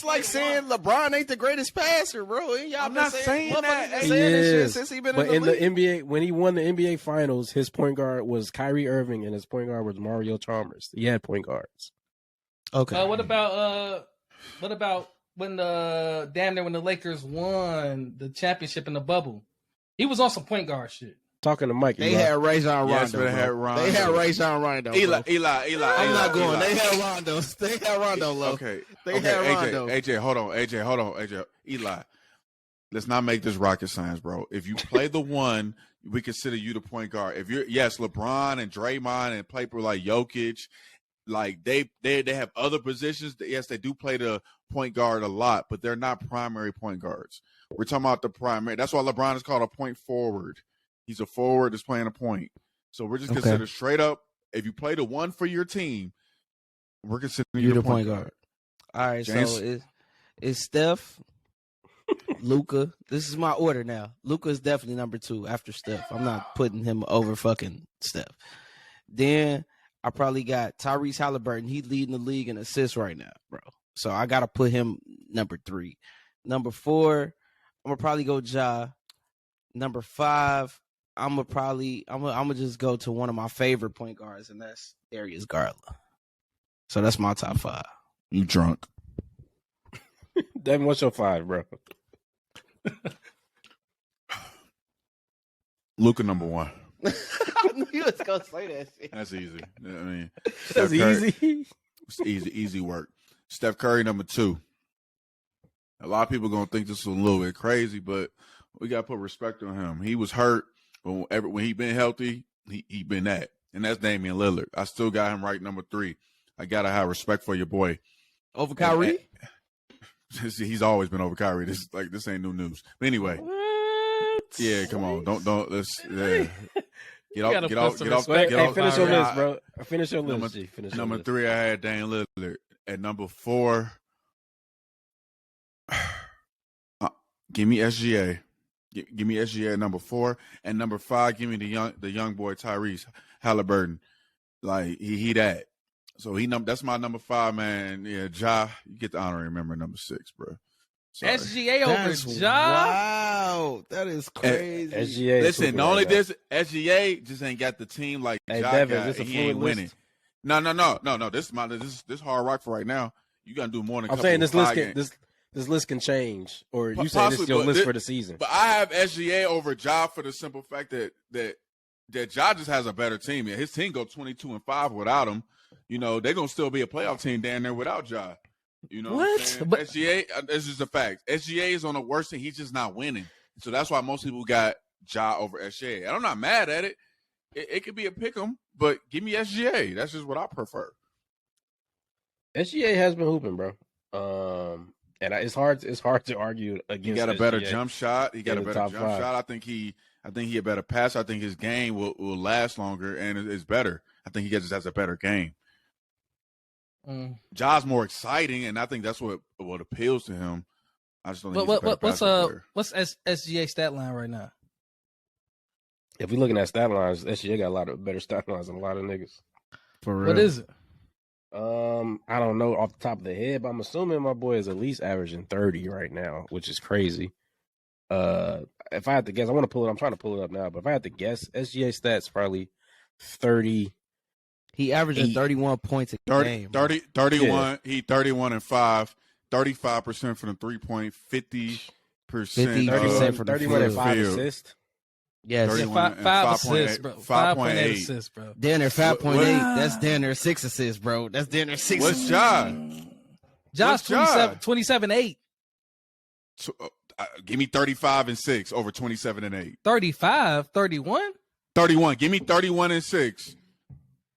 like saying LeBron ain't the greatest passer, bro. I'm not saying that. He is. Since he been in the NBA, when he won the NBA Finals, his point guard was Kyrie Irving and his point guard was Mario Chalmers. He had point guards. Okay. What about when the Lakers won the championship in the bubble? He was on some point guard shit. Talking to Mike. They had Rajon Yes, Rondo. but they had Rondo. They had Rajon Rondo. Eli. I'm not going. They had Rondo. They had Rondo. Low. Okay. They had Rondo. AJ, hold on. AJ, Eli. Let's not make this rocket science, bro. If you play the one, we consider you the point guard. If you're LeBron and Draymond and people like Jokic, like they have other positions. Yes, they do play the point guard a lot, but they're not primary point guards. We're talking about the primary. That's why LeBron is called a point forward. He's a forward that's playing a point. So we're just considered straight up. If you play the one for your team, we're considering you the point guard. All right, James? so it's Steph, Luka. This is my order now. Luka is definitely number 2 after Steph. I'm not putting him over fucking Steph. Then I probably got Tyrese Halliburton. He's leading the league in assists right now, bro. So I got to put him number 3. Number 4, I'm going to probably go Ja. Number 5, I'm gonna just go to one of my favorite point guards, and that's Darius Garland. So that's my top 5. You drunk. Devin, what's your 5, bro? Luka number 1. I knew you was gonna say that shit. That's easy. I mean, That's easy. It's easy work. Steph Curry number 2. A lot of people gonna think this is a little bit crazy, but we gotta put respect on him. He was hurt, but when he been healthy, he been that, and that's Damian Lillard. I still got him right number 3. I gotta have respect for your boy. Over Kyrie? He's always been over Kyrie. This ain't new news. But anyway, yeah, come on, don't let's get off. Finish your list, bro. Finish your list. Number 3, I had Damian Lillard. At number 4, give me SGA. Give me SGA at number 4, and number 5, give me the young boy Tyrese Halliburton. Like he that. So that's my number 5, man. Yeah, Ja, you get the honorary member number 6, bro. Sorry. SGA over Ja. Wow, that is crazy. SGA. Listen, the only this SGA just ain't got the team like Ja Devin, got. this a He ain't fluid winning. list? No. This hard rock for right now. You gotta do more than. I'm saying this list can change, or you say this is your list for the season. But I have SGA over Ja for the simple fact that Ja just has a better team. His team go 22-5 without him. You know they're gonna still be a playoff team down there without Ja. You know what I'm saying? But SGA, this is a fact. SGA is on the worst thing. He's just not winning. So that's why most people got Ja over SGA. And I'm not mad at it. It could be a pick 'em, but give me SGA. That's just what I prefer. SGA has been hooping, bro. And it's hard to argue against. He got a SGA better jump shot. He got a better jump 5. shot. I think he a better passer. I think his game will last longer and it's better. I think he just has a better game. Ja's more exciting, and I think that's what appeals to him. I just don't think he's a better basketball player. What's SGA stat line right now? If we're looking at stat lines, SGA got a lot of better stat lines than a lot of niggas. For real. What is it? I don't know off the top of the head, but I'm assuming my boy is at least averaging 30 right now, which is crazy. If I had to guess, I'm trying to pull it up now, but if I had to guess, SGA stats probably 30. He averaging 31 points a game. 31. Yeah. He 31-5, 35% from the 3-point, 50% from the 31 and 5 assists. Yes, 5 assists, bro. 5.8 assists, bro. Danner 5.8. That's Danner 6 assists, bro. That's Danner 6. What's Ja? Ja's 27-8. Give me 35 and 6 over 27 and 8. 35, 31. 31. Give me 31 and 6.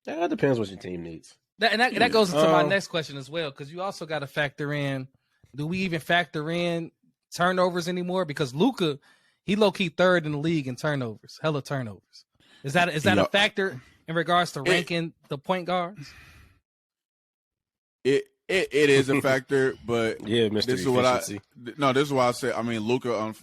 That depends what your team needs. That goes into my next question as well, because you also got to factor in. Do we even factor in turnovers anymore? Because Luka, he low key 3rd in the league in turnovers. Hella turnovers. Is that a factor in regards to ranking the point guards? It is a factor, but yeah, Mr. This is what this is why I say. I mean, Luka.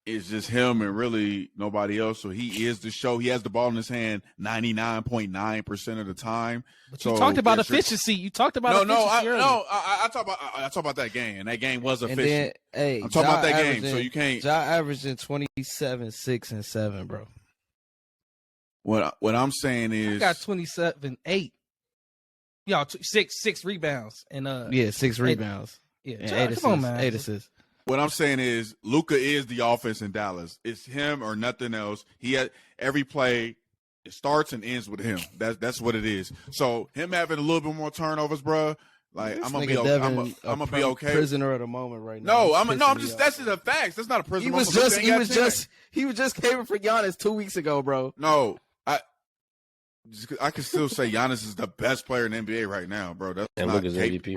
It's just him and really nobody else. So he is the show. He has the ball in his hand 99.9% of the time. But you talked about efficiency. You talked about efficiency earlier. I talk about that game, and that game was efficient. I'm talking about that game, so you can't. Ja averaging 27, 6, and 7, bro. What I'm saying is, I got 27-8. Y'all 6 rebounds and 6 rebounds. Yeah, and 8 assists. 8 assists. What I'm saying is Luka is the offense in Dallas. It's him or nothing else. He had every play. It starts and ends with him. That's what it is. So him having a little bit more turnovers, bro. Like I'm gonna be okay. I'm gonna be okay. Prisoner of the moment right now. No, I'm just. That's the facts. That's not a prisoner. He was just caving for Giannis 2 weeks ago, bro. No, I can still say Giannis is the best player in the NBA right now, bro. That's and Luka's MVP.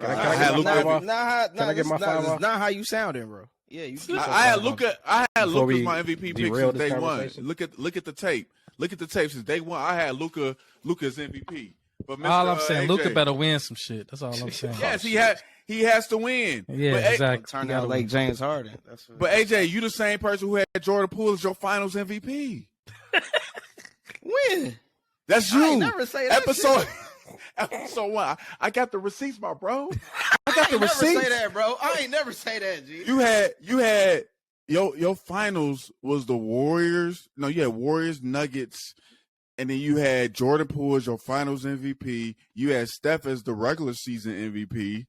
Can I get my 5 off? Not how you sounding, bro. Yeah, you. I had Luka. I had Luka as my MVP pick since day one. Look at the tape. Look at the tape since day one. I had Luka as MVP. But Mr. All I'm saying, AJ, Luka better win some shit. That's all I'm saying. Yes, he has to win. Yeah, but exactly. Turn out like James Harden. But AJ, you the same person who had Jordan Poole as your Finals MVP. When? That's you. I ain't never say that. Episode 1. I got the receipts, my bro. I got the receipts. Never say that, bro. I ain't never say that, G. You had your finals was the Warriors. No, you had Warriors, Nuggets, and then you had Jordan Poole as your finals MVP. You had Steph as the regular season MVP.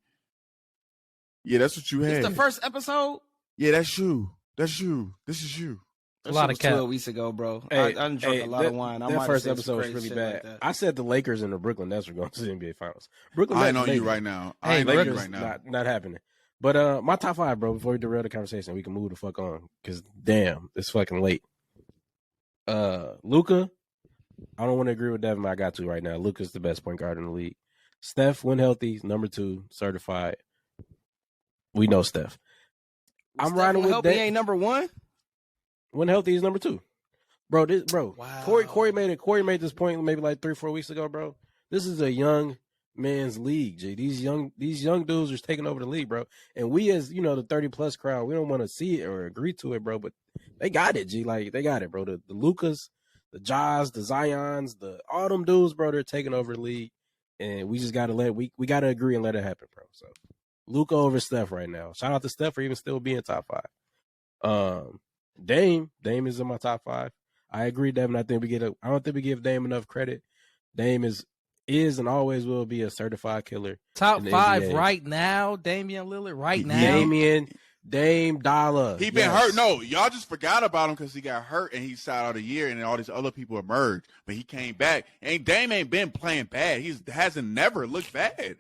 Yeah, that's what you had. It's the first episode? Yeah, that's you. This is you. A lot of 12 weeks ago, bro. Hey, I drank a lot of wine. That first episode was really bad. Like I said the Lakers and the Brooklyn Nets were going to the NBA Finals. Brooklyn I Nets, ain't on you right now. Not happening. But my top 5, bro. Before we derail the conversation, we can move the fuck on because damn, it's fucking late. Luka, I don't want to agree with Devin, but I got to right now. Luka's the best point guard in the league. Steph, when healthy, number 2, certified. We know Steph. I'm riding with that. He ain't number 1. When healthy, is number 2, bro. Wow. Corey made this point maybe like 3-4 weeks ago, bro. This is a young man's league, G. These young dudes are taking over the league, bro. And we, as the 30+ crowd, we don't want to see it or agree to it, bro. But they got it, G. Like they got it, bro. The Lukas, the Jaws, the Zions, all them dudes, bro. They're taking over the league, and we just gotta we gotta agree and let it happen, bro. So Luka over Steph right now. Shout out to Steph for even still being top 5. Dame is in my top 5. I agree, Devin. I don't think we give Dame enough credit. Dame is and always will be a certified killer. Top 5 right now, Damian Lillard right now. Dame Dollar. He been hurt. No, y'all just forgot about him because he got hurt and he sat out a year and then all these other people emerged. But he came back. And Dame ain't been playing bad. He hasn't never looked bad.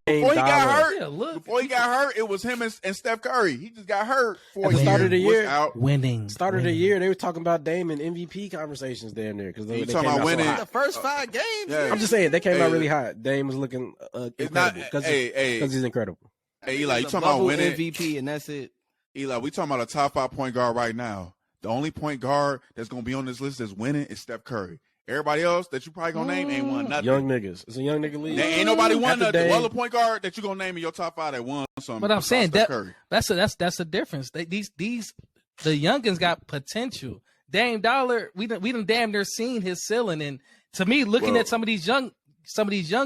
Before he got hurt, it was him and Steph Curry. He just got hurt for a year. Started the year winning. Started the year, they were talking about Dame and MVP converstions down there because they talking about winning the first 5 games. Yeah. I'm just saying they came out really hot. Dame was looking incredible because he's incredible. Hey Eli, you talking about winning MVP and that's it. Eli, we talking about a top 5 point guard right now. The only point guard that's gonna be on this list that's winning is Steph Curry. Everybody else that you probably gonna name ain't won nothing. Young niggas. It's a young nigga league. Ain't nobody won nothing. Well, the point guard that you gonna name in your top 5 that won something. But I'm saying that's the difference. The youngins got potential. Dame Dollar, we done damn near seen his ceiling. And to me, looking at some of these young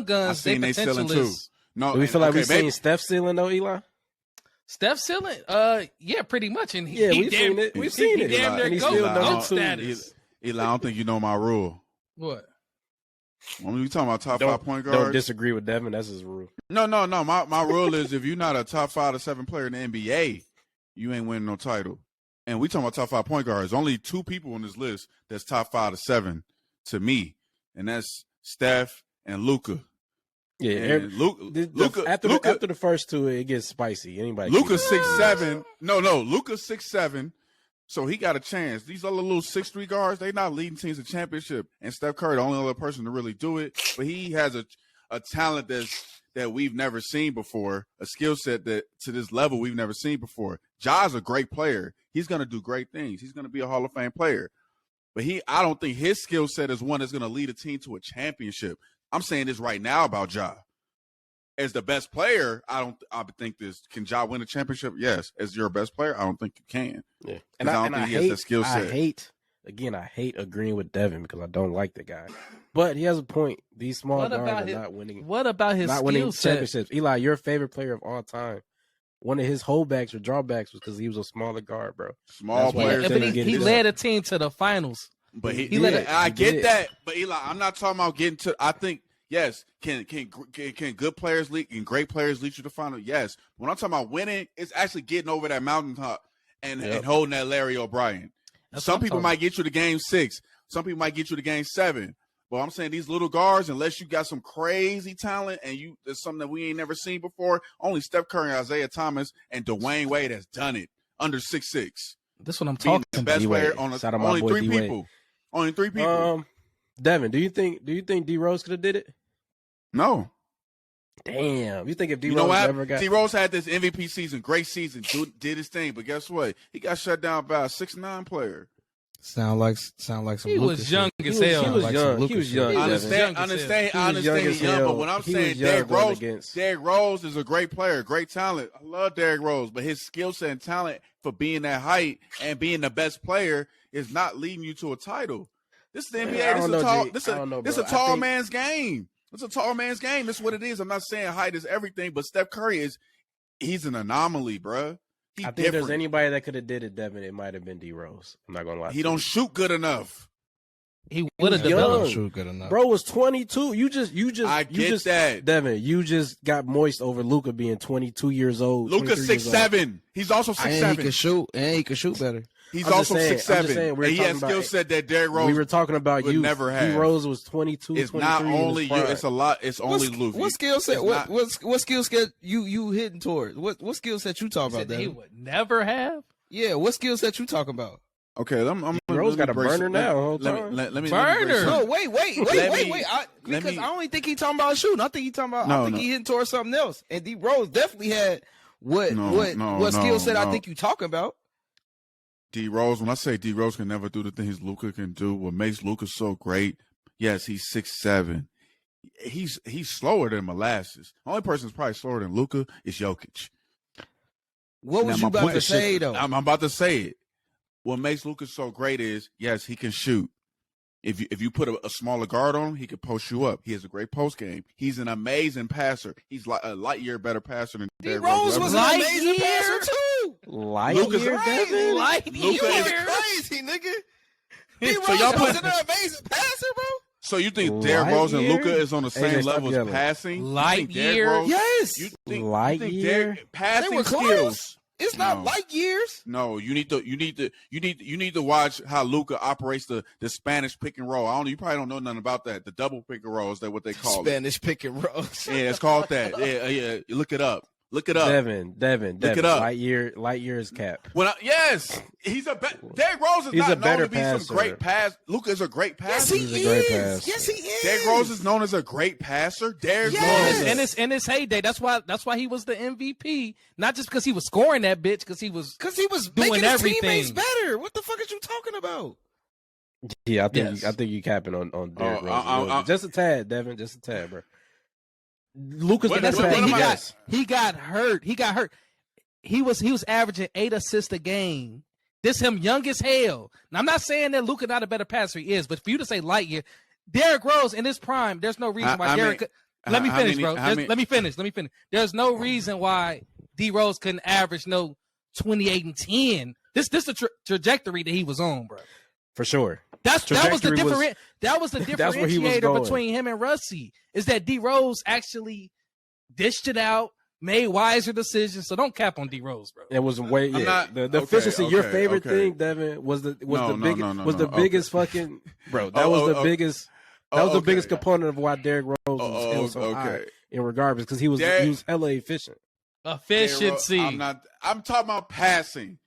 guns, their potential is. No, do we feel like we've seen Steph's ceiling though, Eli? Steph's ceiling, yeah, pretty much. And we've seen it. We've seen it. Damn near GOAT status. Eli, I don't think you know my rule. What? When we talking about top 5 point guards, don't disagree with Devin. That's his rule. No. My rule is if you're not a top 5 to 7 player in the NBA, you ain't winning no title. And we talking about top 5 point guards. Only 2 people on this list that's top 5 to 7 to me, and that's Steph and Luka. Yeah, Luka. After the first 2, it gets spicy. Anybody? Luka's 6'7". No, Luka's 6'7". So he got a chance. These other little 6'3" guards, they not leading teams to championship. And Steph Curry, the only other person to really do it. But he has a talent that we've never seen before, a skill set that to this level we've never seen before. Ja's a great player. He's going to do great things. He's going to be a Hall of Fame player. But I don't think his skill set is one that's going to lead a team to a championship. I'm saying this right now about Ja. As the best player, I think this. Can Ja win a championship? Yes. As your best player, I don't think you can. Yeah. And I don't think he has that skill set. I hate agreeing with Devin because I don't like the guy. But he has a point. These small guards are not winning. What about his skill set? Championships? Eli, your favorite player of all time. One of his holdbacks or drawbacks was because he was a smaller guard, bro. Small players. But he led a team to the finals. But I get that. But Eli, I'm not talking about getting to. I think Yes. Can good players lead? Can great players lead you to the final? Yes. When I'm talking about winning, it's actually getting over that mountaintop and holding that Larry O'Brien. Some people might get you to game 6. Some people might get you to game 7. But I'm saying these little guards, unless you got some crazy talent and there's something that we ain't never seen before, only Steph Curry, Isaiah Thomas, and Dwayne Wade has done it under 6'6". This is what I'm talking the about. best player on only 3 people. Only 3 people. Devin, do you think D Rose could have did it? No. Damn. You think if D Rose ever got D Rose had this MVP season, great season, did his thing, but guess what? He got shut down by a 6'9" player. Sound like some. He was young as hell. He was young. I understand he's young, but when I'm saying Derrick Rose is a great player, great talent. I love Derrick Rose, but his skill set and talent for being that height and being the best player is not leading you to a title. This is the NBA. This is a tall man's game. It's a tall man's game. That's what it is. I'm not saying height is everything, but Steph Curry he's an anomaly, bruh. I think if there's anybody that could have did it, Devin, it might have been D Rose. I'm not gonna lie. He don't shoot good enough. He would have developed. Shoot good enough. Bro was 22. I get that, Devin. You just got moist over Luka being 22 years old. Luka's 6'7". He's also 6'7". He can shoot better. He's also 6'7". And he has skill set that Derrick Rose. We were talking about you. Never had. D Rose was 22. It's not only you. It's a lot. It's only Luka. What skill set? What skill set you hitting towards? What skill set you talking about? He would never have. Yeah, what skill set you talking about? Okay, Rose got a burner now. Let me burner. No, wait. Because I only think he talking about shooting. I think he talking about. I think he hitting towards something else. And D Rose definitely had what skill set I think you talking about. D Rose. When I say D Rose can never do the things Luka can do, what makes Luka so great? Yes, he's 6'7". He's slower than molasses. The only person that's probably slower than Luka is Jokic. What was you about to say though? I'm about to say it. What makes Luka so great is, yes, he can shoot. If you put a smaller guard on him, he can post you up. He has a great post game. He's an amazing passer. He's like a light year better passer than D Rose was an amazing passer too. Light year, Luka is crazy, nigga. D Rose was an amazing passer, bro. So you think Derrick Rose and Luka is on the same level as passing? Light year, yes. You think year passing skills? It's not light years. No, you need to watch how Luka operates the Spanish pick and roll. You probably don't know nothing about that. The double pick and roll is that what they call Spanish pick and roll. Yeah, it's called that. Yeah. Look it up. Devin. Look it up. Light year is cap. Yes, he's Derrick Rose is not known to be some great pass. Luka is a great passer. Yes, he is. Derrick Rose is known as a great passer. Derrick Rose, in his heyday, that's why he was the MVP. Not just because he was scoring that bitch, because he was doing making everything. His teammates better. What the fuck is you talking about? Yeah, I think you capping on Derrick Rose. Just a tad, Devin. Just a tad, bro. Luka's the best passer. He got hurt. He was averaging 8 assists a game. This him young as hell. Now, I'm not saying that Luka not a better passer. He is, but for you to say light year, Derrick Rose in his prime, there's no reason why Derrick. Let me finish, bro. Let me finish. There's no reason why D Rose couldn't average 28 and 10. This the trajectory that he was on, bro. For sure. That was the differentiator between him and Russie, is that D Rose actually dished it out, made wiser decisions. So don't cap on D Rose, bro. It was way the efficiency. Your favorite thing, Devin, was the biggest fucking bro. That was the biggest. That was the biggest component of why Derrick Rose was so high in regards, because he was hella efficient. Efficiency. I'm talking about passing.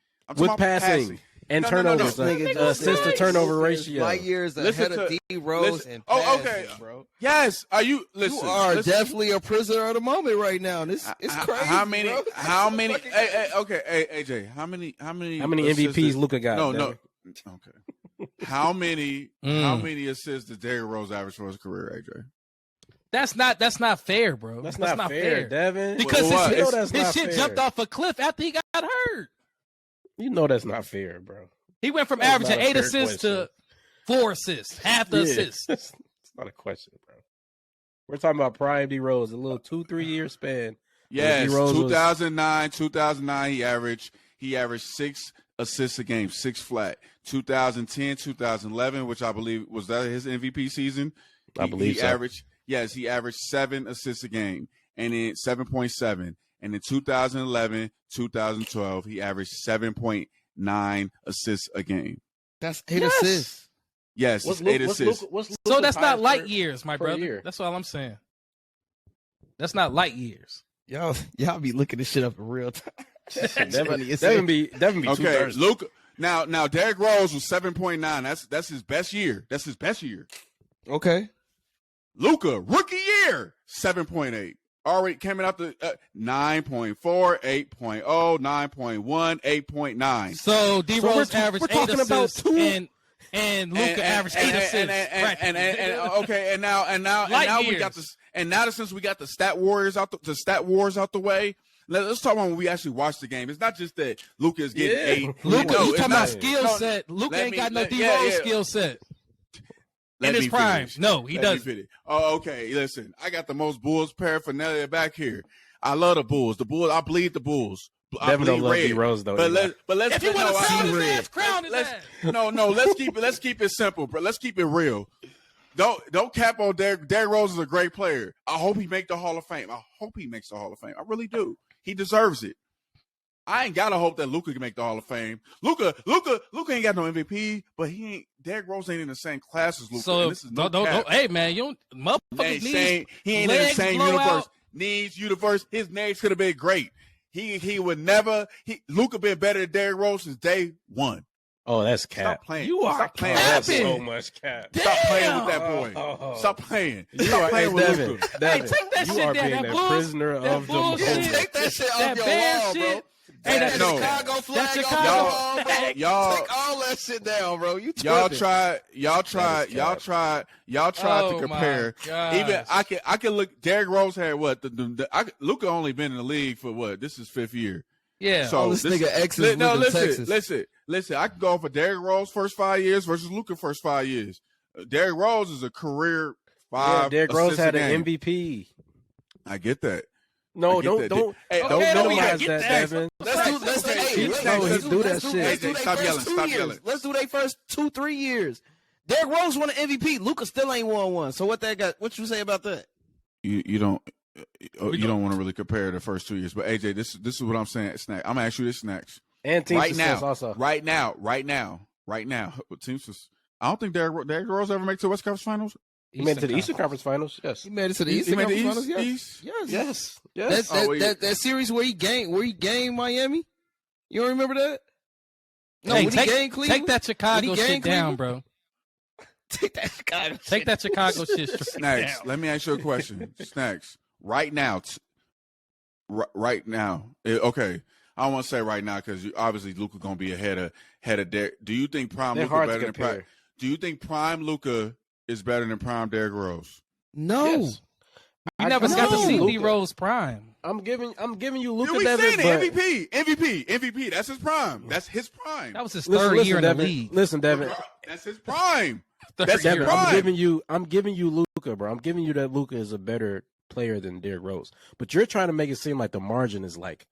Passing. And turnovers, assist to turnover ratio. Light years ahead of D Rose and passing, bro. Yes, you are definitely a prisoner of the moment right now. It's crazy. How many? Hey, AJ, how many MVPs Luka got? No. Okay. How many assists did Derrick Rose average for his career, AJ? That's not fair, bro. That's not fair, Devin. Because his shit jumped off a cliff after he got hurt. You know that's not fair, bro. He went from averaging 8 assists to 4 assists, half the assists. It's not a question, bro. We're talking about prime D Rose, a little 2-3 year span. Yes, 2009, he averaged 6 assists a game, 6 flat. 2010, 2011, which I believe was that his MVP season. I believe he so. yes, he averaged 7 assists a game, and in 7.7. And in 2011, 2012, he averaged 7.9 assists a game. That's 8 assists. Yes, it's 8 assists. So that's not light years, my brother. Year? That's all I'm saying. That's not light years. Y'all be looking this shit up in real time. That be okay. Luka. Now, Derrick Rose was 7.9. That's his best year. That's his best year. Okay. Luka, rookie year, 7.8. Already came out the 9.4, 8.0, 9.1, 8.9. So D Rose averaged 8 assists and Luka averaged 8 assists. And now we got this. And now since we got the stat wars out the way, let's talk about when we actually watch the game. It's not just that Luka is getting 8. Luka, you talking about skill set. Luka ain't got no D Rose skill set. In his prime. No, he doesn't. Oh, okay. Listen, I got the most Bulls paraphernalia back here. I love the Bulls. I bleed the Bulls. Devin don't love D Rose though. But let's if you want to crown his ass, crown his ass. No, let's keep it simple, bro. Let's keep it real. Don't cap on Derrick. Derrick Rose is a great player. I hope he makes the Hall of Fame. I hope he makes the Hall of Fame. I really do. He deserves it. I ain't gotta hope that Luka can make the Hall of Fame. Luka ain't got no MVP, but Derrick Rose ain't in the same class as Luka. So this is don't. Hey man, you don't. Motherfuckers he ain't in the same universe. Universe. His names could have been great. He would never. Luka been better than Derrick Rose since day one. Oh, that's cap. Stop playing. You are Stop playing. capping. That's so much cap. Stop playing with that boy. Stop playing. Stop playing with Luka. Hey, take that you shit are down. being That a prisoner of the moment. Take that shit off your wall, bro. Hey, that no. Chicago flag That's off Chicago. your wall, bro. Y'all Take all that shit down, bro. Y'all tried to compare. Even I can look. Derrick Rose had what? Luka only been in the league for what? This is 5th year. Yeah. So this nigga X is listen. I can go for Derrick Rose first 5 years versus Luka first 5 years. Derrick Rose is a career 5. Yeah, Derrick Rose had an MVP. I get that. No, don't minimize that, Devin. Let's do that shit. Stop yelling. Let's do their first 2-3 years. Derrick Rose won an MVP. Luka still ain't won one. So what you say about that? You don't want to really compare the first 2 years, but AJ, this is what I'm saying. Snack, I'm gonna ask you this, Snaxx. And team right success now, also. Right now. With team success, I don't think Derrick Rose ever make to West Conference Finals. He made it to the Eastern Conference Finals. Yes, he made it to the Eastern Conference Finals. Yes. That series where he gained Miami. You don't remember that? No, hey, when he gained Cleveland. Take that Chicago shit down, bro. Take that Chicago. Take that Chicago shit. Snaxx, let me ask you a question. Snaxx, right now. Okay, I don't want to say right now because obviously Luka gonna be ahead of Derrick. Do you think prime Luka better than prime? Do you think prime Luka is better than prime Derrick Rose? No. Yes. You never got to see D Rose prime. I'm giving you Luka. We saying MVP. That's his prime. That's his prime. That was his third year in the league. Listen, Devin. That's his prime. That's his prime. I'm giving you Luka, bro. I'm giving you that Luka is a better player than Derrick Rose. But you're trying to make it seem like the margin is like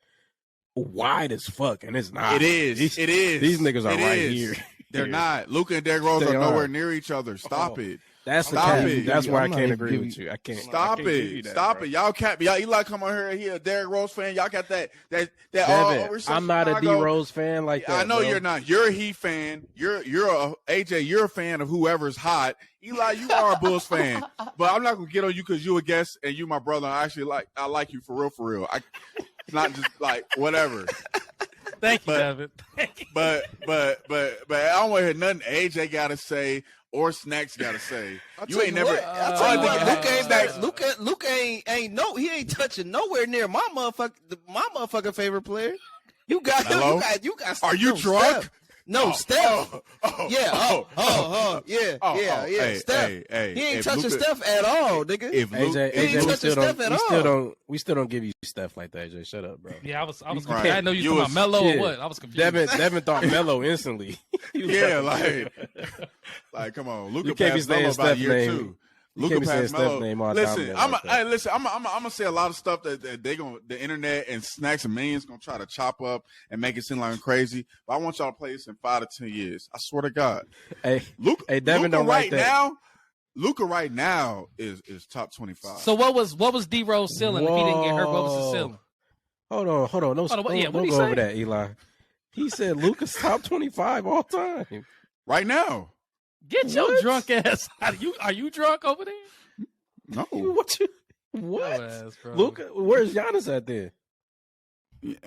wide as fuck, and it's not. It is. These niggas are right here. They're not. Luka and Derrick Rose are nowhere near each other. Stop it. That's That's why I can't agree with you. I can't. Stop it. Y'all can't. Y'all Eli come on here. He a Derrick Rose fan. Y'all got that. Devin, I'm not a D Rose fan like that. I know bro. you're not. You're a Heat fan. You're a AJ. You're a fan of whoever's hot. Eli, you are a Bulls fan. But I'm not gonna get on you because you a guest and you my brother. I like you for real. It's not just like whatever. Thank you, Devin. But I don't want to hear nothing AJ gotta say or Snaxx gotta say. You ain't never. Luka ain't touching nowhere near my motherfucking favorite player. You got. Are you drunk? Steph. No, Steph. Yeah. Steph. He ain't touching Steph at all, nigga. AJ, we still don't give you Steph like that, AJ. Shut up, bro. Yeah, I was confused. I didn't know you were talking about Melo or what. I was confused. Devin thought Melo instantly. Like come on, Luka passed Melo about year 2. Luka passed Melo. Listen, I'm gonna say a lot of stuff that the internet and Snaxx and millions gonna try to chop up and make it seem like I'm crazy. But I want y'all to play this in 5 to 10 years. I swear to God. Hey, Luka Devin don't right like that. now. Luka right now is top 25. So what was D Rose ceiling if he didn't get hurt? What was his ceiling? Hold on. Don't go over that, Eli. He said Luka's top 25 all time. Right now. Get your drunk ass out of you. Are you drunk over there? No. What? Ass, Luka, where's Giannis at then?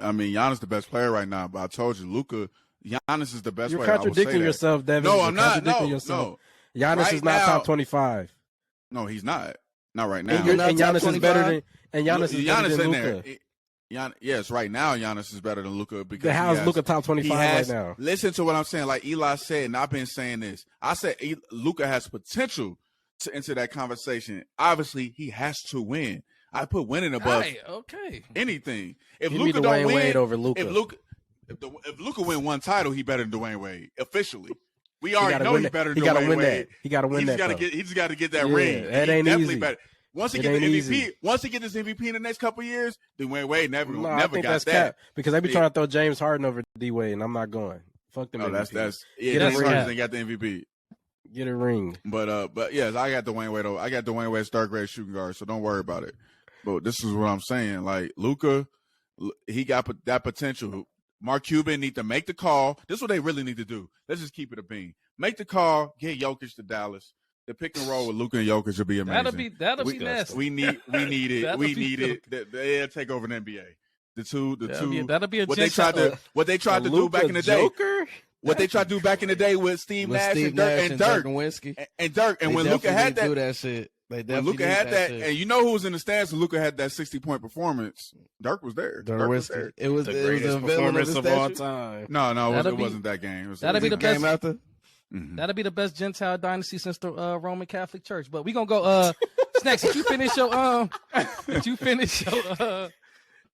I mean, Giannis the best player right now, but I told you, Luka, Giannis is the best You're player. contradicting yourself, Devin. No, I'm not. No. Giannis right is not now, top 25. No, he's not. Not right now. And Giannis is better than Luka. Yes, right now Giannis is better than Luka because how's Luka top 25 right now? Listen to what I'm saying. Like Eli said, and I've been saying this. I said Luka has potential to enter that conversation. Obviously, he has to win. I put winning above anything. If Luka don't win, Wade over Luka. If Luka win one title, he better than Dwayne Wade officially. We already know he's better than Dwayne Wade. He got to win that. He just got to get that ring. That ain't definitely easy. Better. Once he get the MVP, once he get this MVP in the next couple of years, Dwayne Wade never got that. Cap, because they be trying to throw James Harden over D Wade, and I'm not going. Fuck them. James Harden got the MVP. Get a ring. But yes, I got Dwayne Wade. I got Dwayne Wade third grade shooting guard, so don't worry about it. But this is what I'm saying. Like Luka, he got that potential. Mark Cuban need to make the call. This is what they really need to do. Let's just keep it a bean. Make the call. Get Jokic to Dallas. The pick and roll with Luka and Jokic will be amazing. That'll be nasty. We need it. We need it. They'll take over the NBA. The two. That'll be a what they tried to do back in the day. What they tried to do back in the day with Steve Nash and Dirk and when Luka had that, do that shit. When Luka had that, and you know who was in the stands when Luka had that 60-point performance? Dirk was there. Dirk was there. It was the greatest performance of all time. No, it wasn't that game. That'll be the best. After. Mm-hmm. That'll be the best Gentile dynasty since the Roman Catholic Church. But we gonna go. Snaxx, did you finish your Did you finish your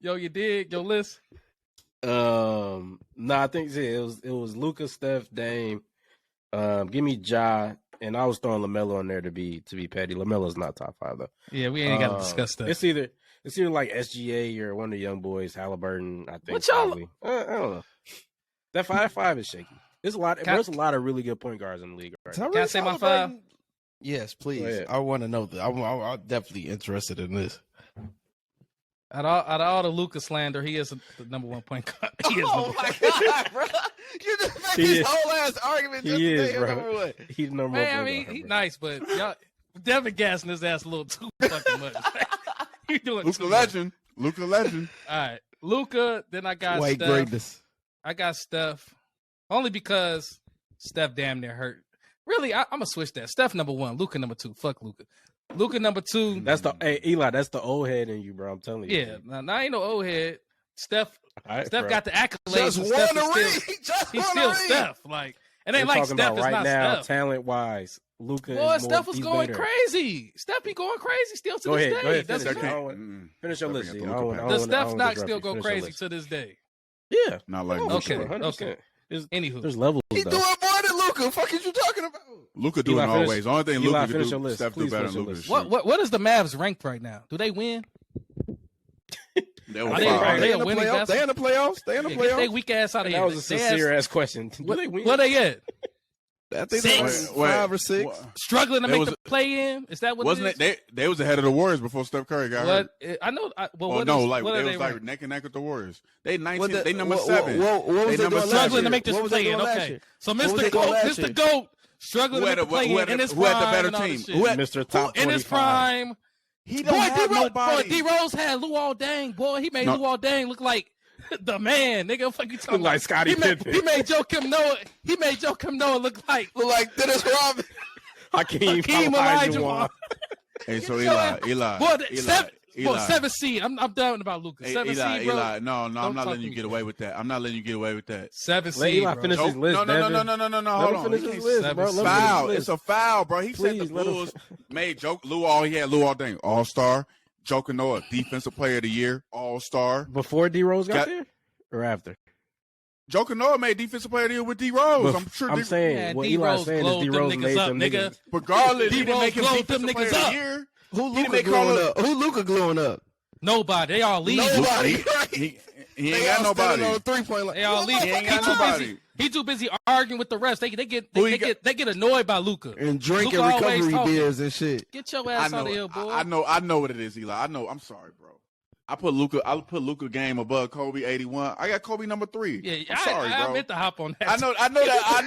you did your list? No, I think it was Luka, Steph, Dame. Give me Ja, and I was throwing LaMelo in there to be petty. LaMelo's not top 5 though. Yeah, we ain't got to discuss that. It's either like SGA or one of the young boys, Halliburton. I think. What y'all? I don't know. That 5 is shaky. There's a lot of really good point guards in the league right now. Can I say my 5? Yes, please. I want to know that. I'm definitely interested in this. Out of all the Luka slander, he is the number 1 point guard. My God, bro! You just made this whole ass argument. He is, bro. He's the number 1 point guard. He's nice, but y'all Devin gassing his ass a little too fucking much. You doing Luka legend. Luka legend. All right, Luka. Then I got White Steph. greatness. I got Steph. Only because Steph damn near hurt. Really, I'm gonna switch that. Steph number 1, Luka number 2. Fuck Luka. Luka number 2. That's Eli. That's the old head in you, bro. I'm telling you. Yeah, now I ain't no old head. Steph bro. got the accolades. He's still Steph. Like it ain't like Steph is right not now, Steph. Talent wise, Luka. Boy, Steph was going crazy. Steph be going crazy still to this day. Go ahead. That's finish your list. Does Steph not still go crazy to this day? Yeah, not like okay. Anywho, there's levels. He doing more than Luka. Fuck is you talking about? Luka doing always. Only thing Luka can do, Steph do better than Luka. What is the Mavs ranked right now? Do they win? They in the playoffs. They weak ass out of here. That was a sincere ass question. Do they win? Where they at? I think 6, 5 or 6. Struggling to make the play in. Is that what? Wasn't it? They was ahead of the Warriors before Steph Curry got hurt. I know. They was like neck and neck with the Warriors. They 19. They number 7. What was they struggling to make this play in? Okay, so Mr. Goat struggling to make the play in his prime. Who had the better team? Mr. Top 25. In his prime. He don't have nobody. D Rose had Luol Deng. Boy, he made Luol Deng look like the man, nigga. What you talking like Scottie Pippen. He made Joe Kim Noah look like Dennis Rodman. Hakeem Olajuwon. Hey, so Eli. 7 seed. I'm done about Lucas. 7 seed, bro. Eli, no, I'm not letting you get away with that. I'm not letting you get away with that. 7 seed. Let Eli finish his list. No. Hold on. Finish his list, bro. Foul. It's a foul, bro. He said the Bulls made Luol. He had Luol Deng, All-Star. Joe Noah, Defensive Player of the Year, All-Star. Before D Rose got there or after? Joe Noah made Defensive Player of the Year with D Rose. I'm sure. I'm saying what Eli's saying is D Rose made them niggas. Regardless, he didn't make him Defensive Player of the Year. Who Luka gluing up? Nobody. They all leave. Nobody. He ain't got nobody. On 3-point line. They all leave. He ain't got nobody. He too busy arguing with the rest. They get annoyed by Luka and drinking Luka recovery beers and shit. Get your ass out of here, boy. I know what it is, Eli. I know. I'm sorry, bro. I put Luka game above Kobe 81. I got Kobe number 3. Yeah, I'm sorry, bro. I meant to hop on that. I know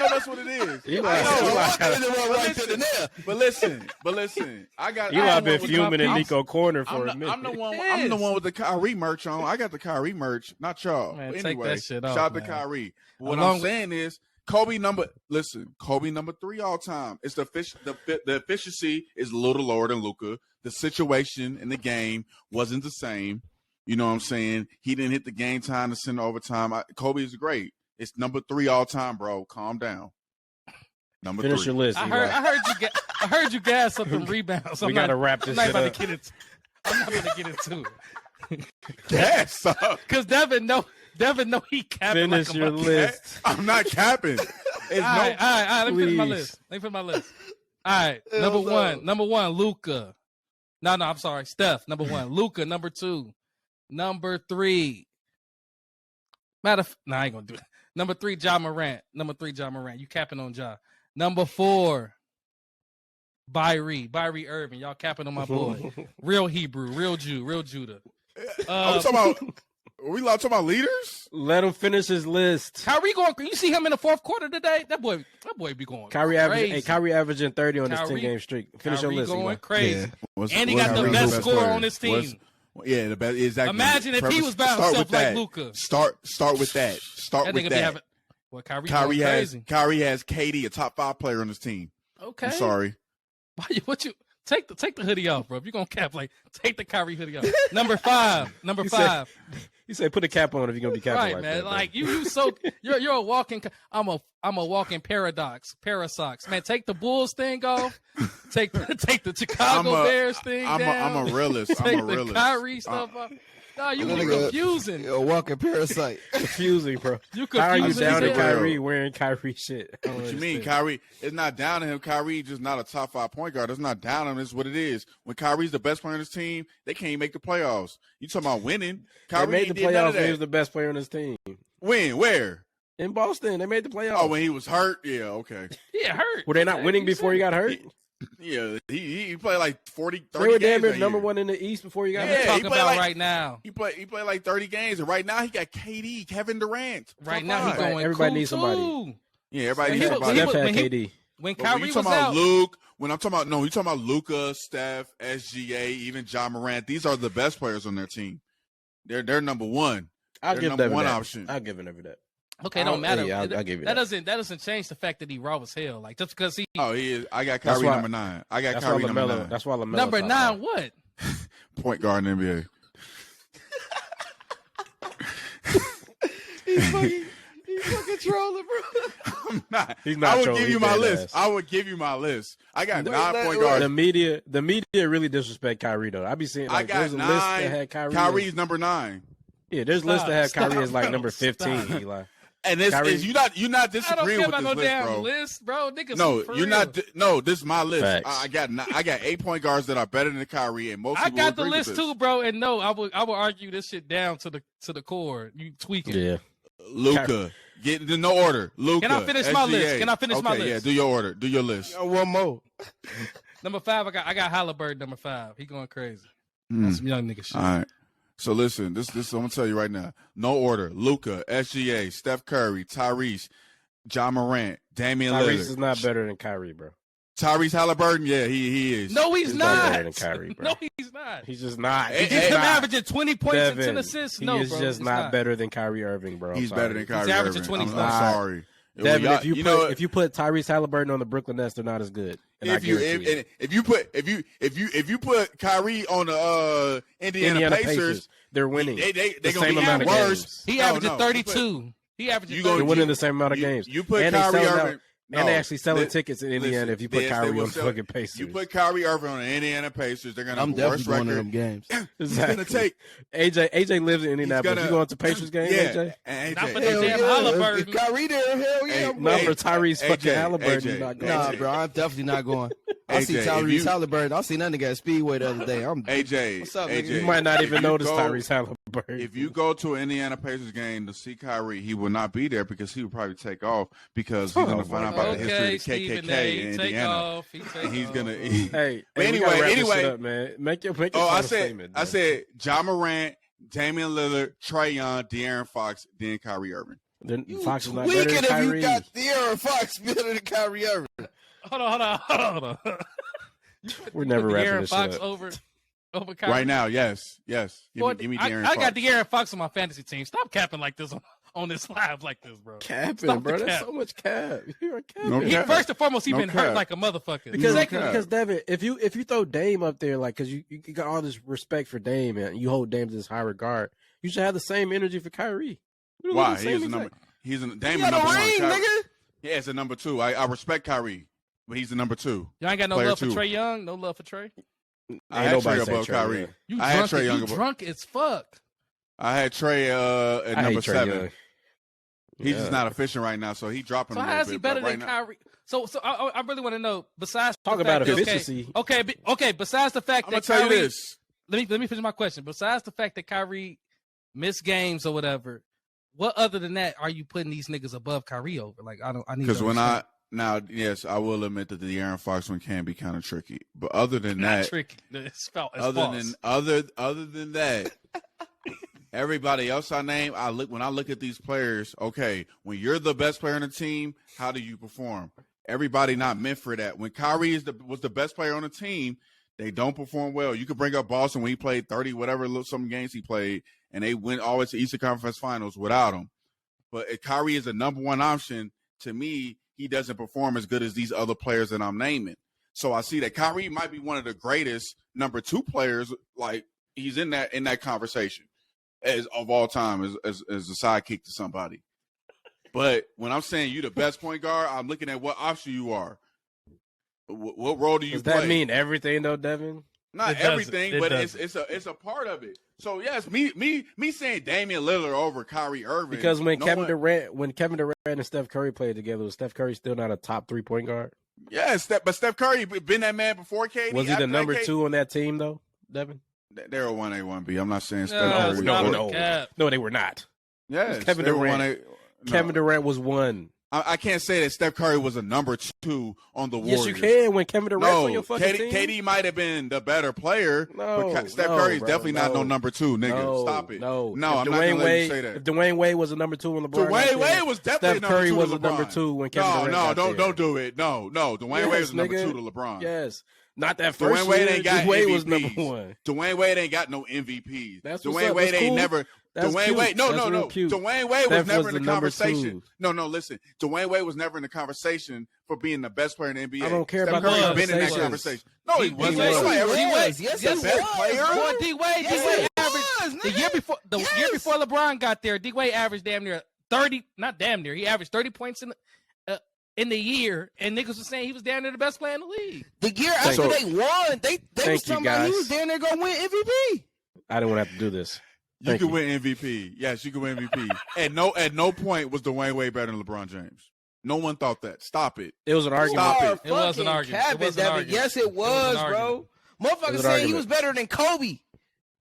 that's what it is. But listen. I got. Eli been fuming in Nico corner for a minute. I'm the one with the Kyrie merch on. I got the Kyrie merch, not y'all. Man, anyway, take that shit off, shout out to man. Kyrie. What I'm saying is Kobe number 3 all time. It's the efficiency is a little lower than Luka. The situation in the game wasn't the same. You know what I'm saying? He didn't hit the game time to send overtime. Kobe is great. It's number 3 all time, bro. Calm down. Finish 3. your list. I heard you gas up and rebounds. We gotta wrap this shit up. I'm not gonna get into it. Gas up. Because Devin know he capping. Finish your list. I'm not capping. All right. Let me finish my list. All right. Number one, Luka. No, I'm sorry. Steph, number 1. Luka, number 2. Number 3. I ain't gonna do it. Number 3, Ja Morant. You capping on Ja. Number 4, Kyrie Irving. Y'all capping on my boy. Real Hebrew, real Jew, real Judah. Are we allowed to talk about leaders? Let him finish his list. Kyrie going. You see him in the fourth quarter today? That boy be going. Kyrie crazy. averaging 30 on this 10-game streak. Finish your list. Going crazy. Yeah. And he got the best scorer on his team. The best. Exactly. Imagine if he was by himself like Luka. Start with that. Kyrie has KD, a top 5 player on his team. Okay. I'm sorry. What you take the hoodie off, bro? If you're gonna cap, take the Kyrie hoodie off. Number 5. He said, "Put a cap on if you're gonna be capping right, like man. that." You're a walking. I'm a walking paradox. Man, take the Bulls thing off. Take the Chicago Bears thing down. I'm a realist. Take the Kyrie stuff off. No, you confusing. You're a walking parasite. Confusing, bro. How are you down to Kyrie wearing Kyrie shit? What you mean, Kyrie? It's not down to him. Kyrie just not a top 5 point guard. It's not down to him. It's what it is. When Kyrie's the best player on his team, they can't even make the playoffs. You talking about winning? Kyrie they made the playoffs when he was the best player on his team. When? Where? In Boston. They made the playoffs. Oh, when he was hurt? Yeah, okay. Yeah, hurt. Were they not winning before he got hurt? Yeah, he played like 40, 30 they were games. They were number 1 in the East before he got hurt. Talk about right now. He played like 30 games, and right now he got KD, Kevin Durant. Right now he going. Everybody cool needs somebody. Too. Yeah, everybody needs somebody. Steph had KD. When Kyrie was out, Luke. When I'm talking about you talking about Luka, Steph, SGA, even Ja Morant. These are the best players on their team. They're number 1. I'll give them one that. option. I'll give him that. Okay, don't matter. I'll give you that. That doesn't change the fact that he raw as hell. Like just because he. Oh, he is. I got Kyrie number 9. I got Kyrie number 9. That's why LaMelo. Number 9. What? Point guard in the NBA. He's fucking trolling, bro. I'm not. He's not. I would give you my list. I would give you my list. I got 9 point guards. The media really disrespect Kyrie though. I be seeing like there's a list that had Kyrie. Kyrie's number 9. Yeah, there's lists that have Kyrie as like number 15. Eli. And this is you're not disagreeing with this no list, damn bro. List, bro. Niggas No, you're not. No, this is my list. Facts. I got 8 point guards that are better than Kyrie, and most I people got the agree with list this. too, bro. And no, I would argue this shit down to the core. You tweaking. Yeah. Luka, get in no order. Luka. Can I finish my list? My list? Yeah, do your order. Do your list. One more. Number 5, I got Halliburton. Number 5, he going crazy. That's some young nigga shit. All right. So listen, this I'm gonna tell you right now. No order. Luka, SGA, Steph Curry, Tyrese, Ja Morant, Damian Lillard. Tyrese is not better than Kyrie, bro. Tyrese Halliburton, yeah, he is. No, he's not better than Kyrie, bro. No, he's not. He's just not. He's He's averaging 20 points and 10 assists. No, he is bro, just not better than Kyrie Irving, bro. He's better than Kyrie He's averaging Irving. 20. I'm sorry. Devin, if you put Tyrese Halliburton on the Brooklyn Nets, they're not as good. If you put Kyrie on the Indiana Pacers, they're winning. They the gonna same be amount of worse. games. He averaging 32. He averaging. They're winning the same amount of games. You put and Kyrie Irving. And they actually selling tickets in Indiana if you put Kyrie on the fucking Pacers. You put Kyrie Irving on the Indiana Pacers, they're gonna have a worse definitely record. Going to them games. He's gonna take AJ lives in Indianapolis. You going to Pacers game, AJ? And Not for AJ. the damn Halliburton. If Kyrie there, hell yeah. Not for Tyrese fucking Halliburton. AJ, He's not going. Nah, bro, I'm definitely not going. I see AJ, Tyrese Halliburton. I seen that nigga at Speedway the other day. AJ. What's up, AJ, nigga? You might not even notice go- Tyrese Halliburton. If you go to an Indiana Pacers game to see Kyrie, he will not be there because he will probably take off because he's going to find out about the history of the KKK in Indiana. And he's going to. Hey, But we gotta wrap this anyway, shit up, man. Make your statement. I said Ja Morant, Damian Lillard, Trae Young, De'Aaron Fox, then Kyrie Irving. Then You Fox is not better tweaking than if Kyrie. you got De'Aaron Fox better than Kyrie Irving. Hold on. We're never wrapping De'Aaron this Fox shit up. over Kyrie. Right now, yes. Give me De'Aaron Fox. I got De'Aaron Fox on my fantasy team. Stop capping like this on this live like this, bro. Capping, Stop bro. the That's cap. so much cap. You're a capping. No cap. First and foremost, he No been hurt cap. like a motherfucker. Because Devin, if you throw Dame up there, like, because you got all this respect for Dame and you hold Dame to this high regard, you should have the same energy for Kyrie. Why? He's a number. Dame got number a one. ring, nigga. Yeah, it's a number 2. I respect Kyrie, but he's the number 2. Y'all ain't got no Player love for 2. Trae Young? No love for Trae? I had nobody Trae say above Trae Kyrie. Young. You I had drunk, Trae Young you above. drunk as fuck. I had Trae at I number hate Trae 7. Young. He's Yeah. just not efficient right now, so he dropping So a how little is he bit, better but than right now- Kyrie? So I really want to know, besides Talk the about fact that- efficiency. Okay, besides the fact I'm gonna that tell you Kyrie, this. let me finish my question. Besides the fact that Kyrie missed games or whatever, what other than that are you putting these niggas above Kyrie over? Like I need Because to when understand. yes, I will admit that the De'Aaron Fox one can be kind of tricky. But other than Not that, tricky. It's false. other than that, everybody else I name, when I look at these players, okay, when you're the best player on the team, how do you perform? Everybody not meant for that. When Kyrie was the best player on the team, they don't perform well. You could bring up Boston when he played 30, whatever some games he played, and they went always to Eastern Conference Finals without him. But if Kyrie is the number one option, to me, he doesn't perform as good as these other players that I'm naming. So I see that Kyrie might be one of the greatest number 2 players. Like he's in that conversation as of all time as a sidekick to somebody. But when I'm saying you the best point guard, I'm looking at what option you are. What role do you play? Does that mean everything though, Devin? Not It doesn't. everything, It but doesn't. it's a part of it. So yes, me saying Damian Lillard over Kyrie Irving Because when no Kevin one- Durant and Steph Curry played together, was Steph Curry still not a top 3-point guard? yes, but Steph Curry been that man before KD. Was he after the number that, 2 on that team though, Devin? They're a 1A, 1B. I'm not saying Steph No, Curry. stop no. the cap. No, they were not. Yes, Kevin they were Durant. 1A. No. Kevin Durant was 1. I can't say that Steph Curry was a number 2 on the Warriors. Yes, you can when Kevin Durant's on your fucking team. KD might have been the better player, No, but Steph no, Curry's bro, definitely not no no. number 2, nigga. No, Stop it. No, I'm not If gonna let you Dwayne say that. If Dwayne Wade was a number 2 on LeBron, Dwayne Wade was definitely Steph number Curry 2 was to a number LeBron. 2 when Kevin Durant got there. Don't do it. No. Dwayne Wade was number nigga. 2 to LeBron. Yes, not that first Dwayne Wade year. ain't got Wade MVPs. was number 1. Dwayne Wade ain't got no MVPs. That's what's Dwayne up. Wade That's ain't cool. never. That's Dwayne cute. Wade, no. That's real cute. Dwayne Wade Steph was never was in the the number conversation. 2. No, listen. Dwayne Wade was never in the conversation for being the best player in the NBA. I don't care Steph about Curry's the been in that conversations. conversation. No, he wasn't. was. Nobody ever- Yes, yes, the he best was. player. Boy, D-Wade Yes, averaged the year before LeBron got there. D-Wade averaged damn near 30, not damn near. He averaged 30 points in the year, and niggas was saying he was damn near the best player in the league. The year after you. they won, they was Thank you, talking about he guys. was down there gonna win MVP. I didn't want to have to do this. You Thank can you. win MVP. Yes, you can win MVP. At no point was Dwayne Wade better than LeBron James. No one thought that. Stop it. It was an argument. Stop it. It was an Fucking argument. It capping, was an Devin. argument. Yes, it was, bro. Motherfucker an saying he argument. was better than Kobe.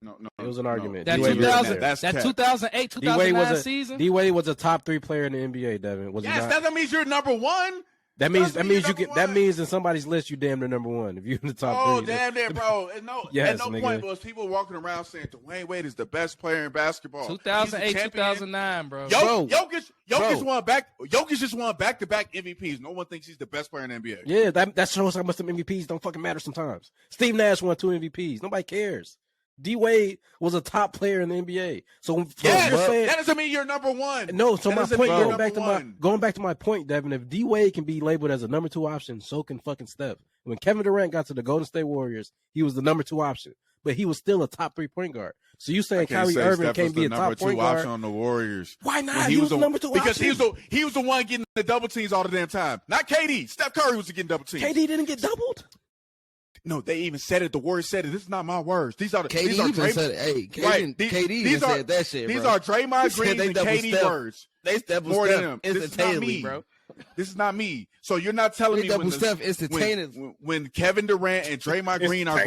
No. It was an argument. That D-Wade 2000, That's that cap. 2008, D-Wade 2009 was season. D-Wade was a top 3 player in the NBA, Devin. Was he Yes, not? that doesn't mean you're number 1. That means doesn't mean you you're get number that one. means in somebody's list you damn near number 1 if you're in the top Oh, 3. damn there, bro. Yes, at no nigga. point was people walking around saying Dwayne Wade is the best player in basketball. 2008, He's the champion. 2009, bro. Bro. Jokic just won back-to-back MVPs. No one thinks he's the best player in the NBA. Yeah, that shows how much them MVPs don't fucking matter sometimes. Steve Nash won 2 MVPs. Nobody cares. D-Wade was a top player in the NBA. So Yes, you're saying, that doesn't mean you're number 1. no, so That my doesn't point, mean you're going back number to one. my point, Devin, if D-Wade can be labeled as a number 2 option, so can fucking Steph. When Kevin Durant got to the Golden State Warriors, he was the number 2 option, but he was still a top 3 point guard. So you I saying can't Kyrie say Irving Steph can't was be the a number top 2 point option guard? on the Warriors. Why not? When He was the number 2 because option. he was the one getting the double teams all the damn time. Not KD. Steph Curry was getting double teams. KD didn't get doubled? No, they even said it. The Warriors said it. This is not my words. These are the KD these are even Dray- said it. Hey, Right. KD These even are- said that shit, These bro. are Draymond He said Green they and double KD Steph. words. They double More than Steph him. This is not instantaneously, me. bro. This is not me. So you're not telling me double Steph instantaneous. When Kevin Durant and Draymond Green are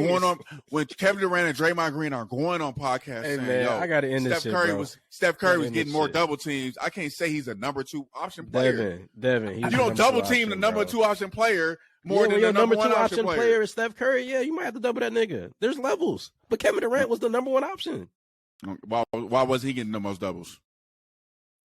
going on podcasts Hey, saying, man, yo, I gotta end this shit, bro. Steph Curry was End getting this more shit. double teams. I can't say he's a number 2 option player. Devin, You don't double team the number 2 option player more than your the number 1 option player. player is Steph Curry. Yeah, you might have to double that nigga. There's levels, but Kevin Durant was the number 1 option. Why was he getting the most doubles?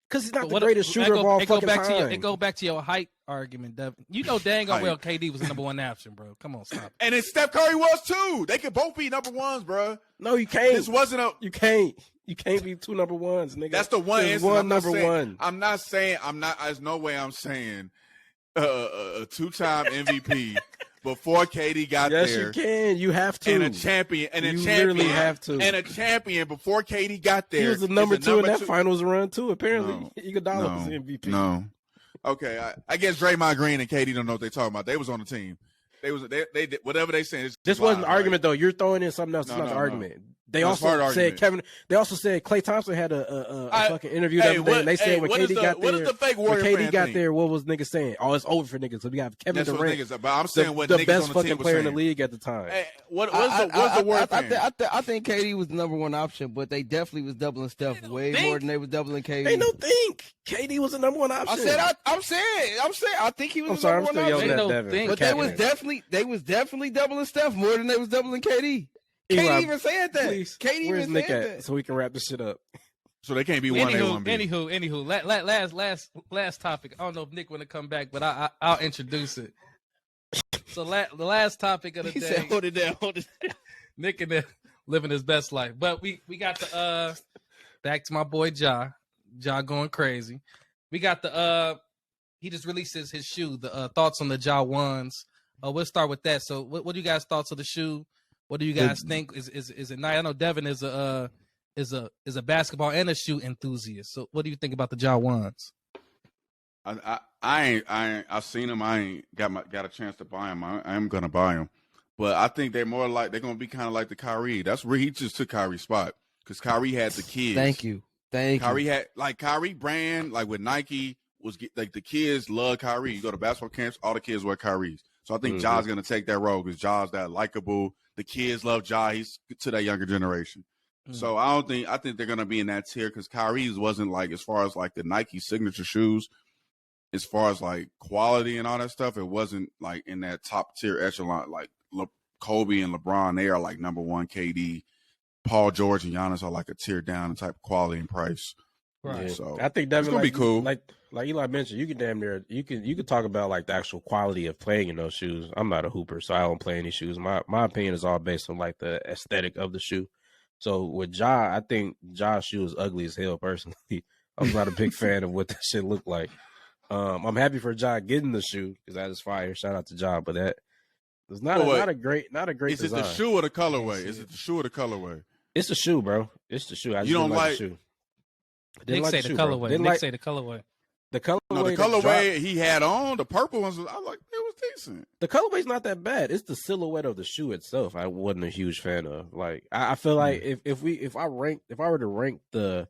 Because he's not the greatest shooter of all fucking time. It go back to your height argument, Devin. You know dang well KD was the number 1 option, bro. Come on, stop. And then Steph Curry was too. They could both be number 1s, bro. No, you can't. This wasn't a. You can't. You can't be 2 number 1s, nigga. That's the one. There's one number 1. I'm not saying. I'm not. There's no way I'm saying a 2-time MVP before KD got there. Yes, you can. You have to. And a champion. Literally have to. And a champion before KD got there. He was the number 2 in that finals run too. Apparently, Iguodala was the MVP. No. Okay, I guess Draymond Green and KD don't know what they're talking about. They was on the team. They did whatever they saying. This wasn't an argument though. You're throwing in something else. It's not an argument. They also said Klay Thompson had a fucking interview the other day, and they said when KD got there, what is the fake Warrior fan KD got thing? there, what was niggas saying? Oh, it's over for niggas. So we have Kevin That's Durant, what niggas, but I'm saying what the niggas best on the fucking team player was in the league at the time. Hey, what's the Warrior fan? I think KD was the number 1 option, but they definitely was doubling Steph way more than they was doubling KD. Ain't no think. KD was the number 1 option. I'm saying. I think he was I'm the sorry, number I'm 1 still option. yelling at Devin. But they was definitely doubling Steph more than they was doubling KD. KD even said that. Please, KD where's even Nick said at? that. So we can wrap this shit up. So they can't be 1A, 1B. Anywho, last topic. I don't know if Nick want to come back, but I'll introduce it. So the last topic of the He day. said, hold it down. Nick and living his best life. But we got the back to my boy Ja going crazy. We got the he just released his shoe. The thoughts on the Ja ones. We'll start with that. So what do you guys thoughts of the shoe? What do you guys think? Is it nice? I know Devin is a basketball and a shoe enthusiast. So what do you think about the Ja ones? I seen them. I ain't got a chance to buy them. I am gonna buy them, but I think they're gonna be kind of like the Kyrie. That's where he just took Kyrie's spot because Kyrie had the kids. Thank you. Kyrie had Kyrie brand with Nike was like the kids love Kyrie. You go to basketball camps, all the kids wear Kyries. So I think Ja's gonna take that role because Ja's that likable. The kids love Ja. He's to that younger generation. So I think they're gonna be in that tier because Kyrie's wasn't as far as the Nike signature shoes, as far as quality and all that stuff. It wasn't in that top tier echelon. Kobe and LeBron, they are number 1. KD, Paul George, and Giannis are a tier down in type of quality and price. Right. Yeah, so I think Devin, it's gonna be cool. Like Eli mentioned, you can damn near you can talk about the actual quality of playing in those shoes. I'm not a hooper, so I don't play any shoes. My opinion is all based on the aesthetic of the shoe. So with Ja, I think Ja's shoe is ugly as hell. Personally, I'm not a big fan of what that shit looked like. I'm happy for Ja getting the shoe because that is fire. Shout out to Ja, but that is not a great Is design. it the shoe or the colorway? Is it the shoe or the colorway? It's the shoe, bro. It's the shoe. I just You don't didn't like like- the shoe. Nick say the colorway. Nick say the colorway. The colorway. No, the colorway he had on, the purple ones, it was decent. The colorway's not that bad. It's the silhouette of the shoe itself. I wasn't a huge fan of. I feel like if I were to rank the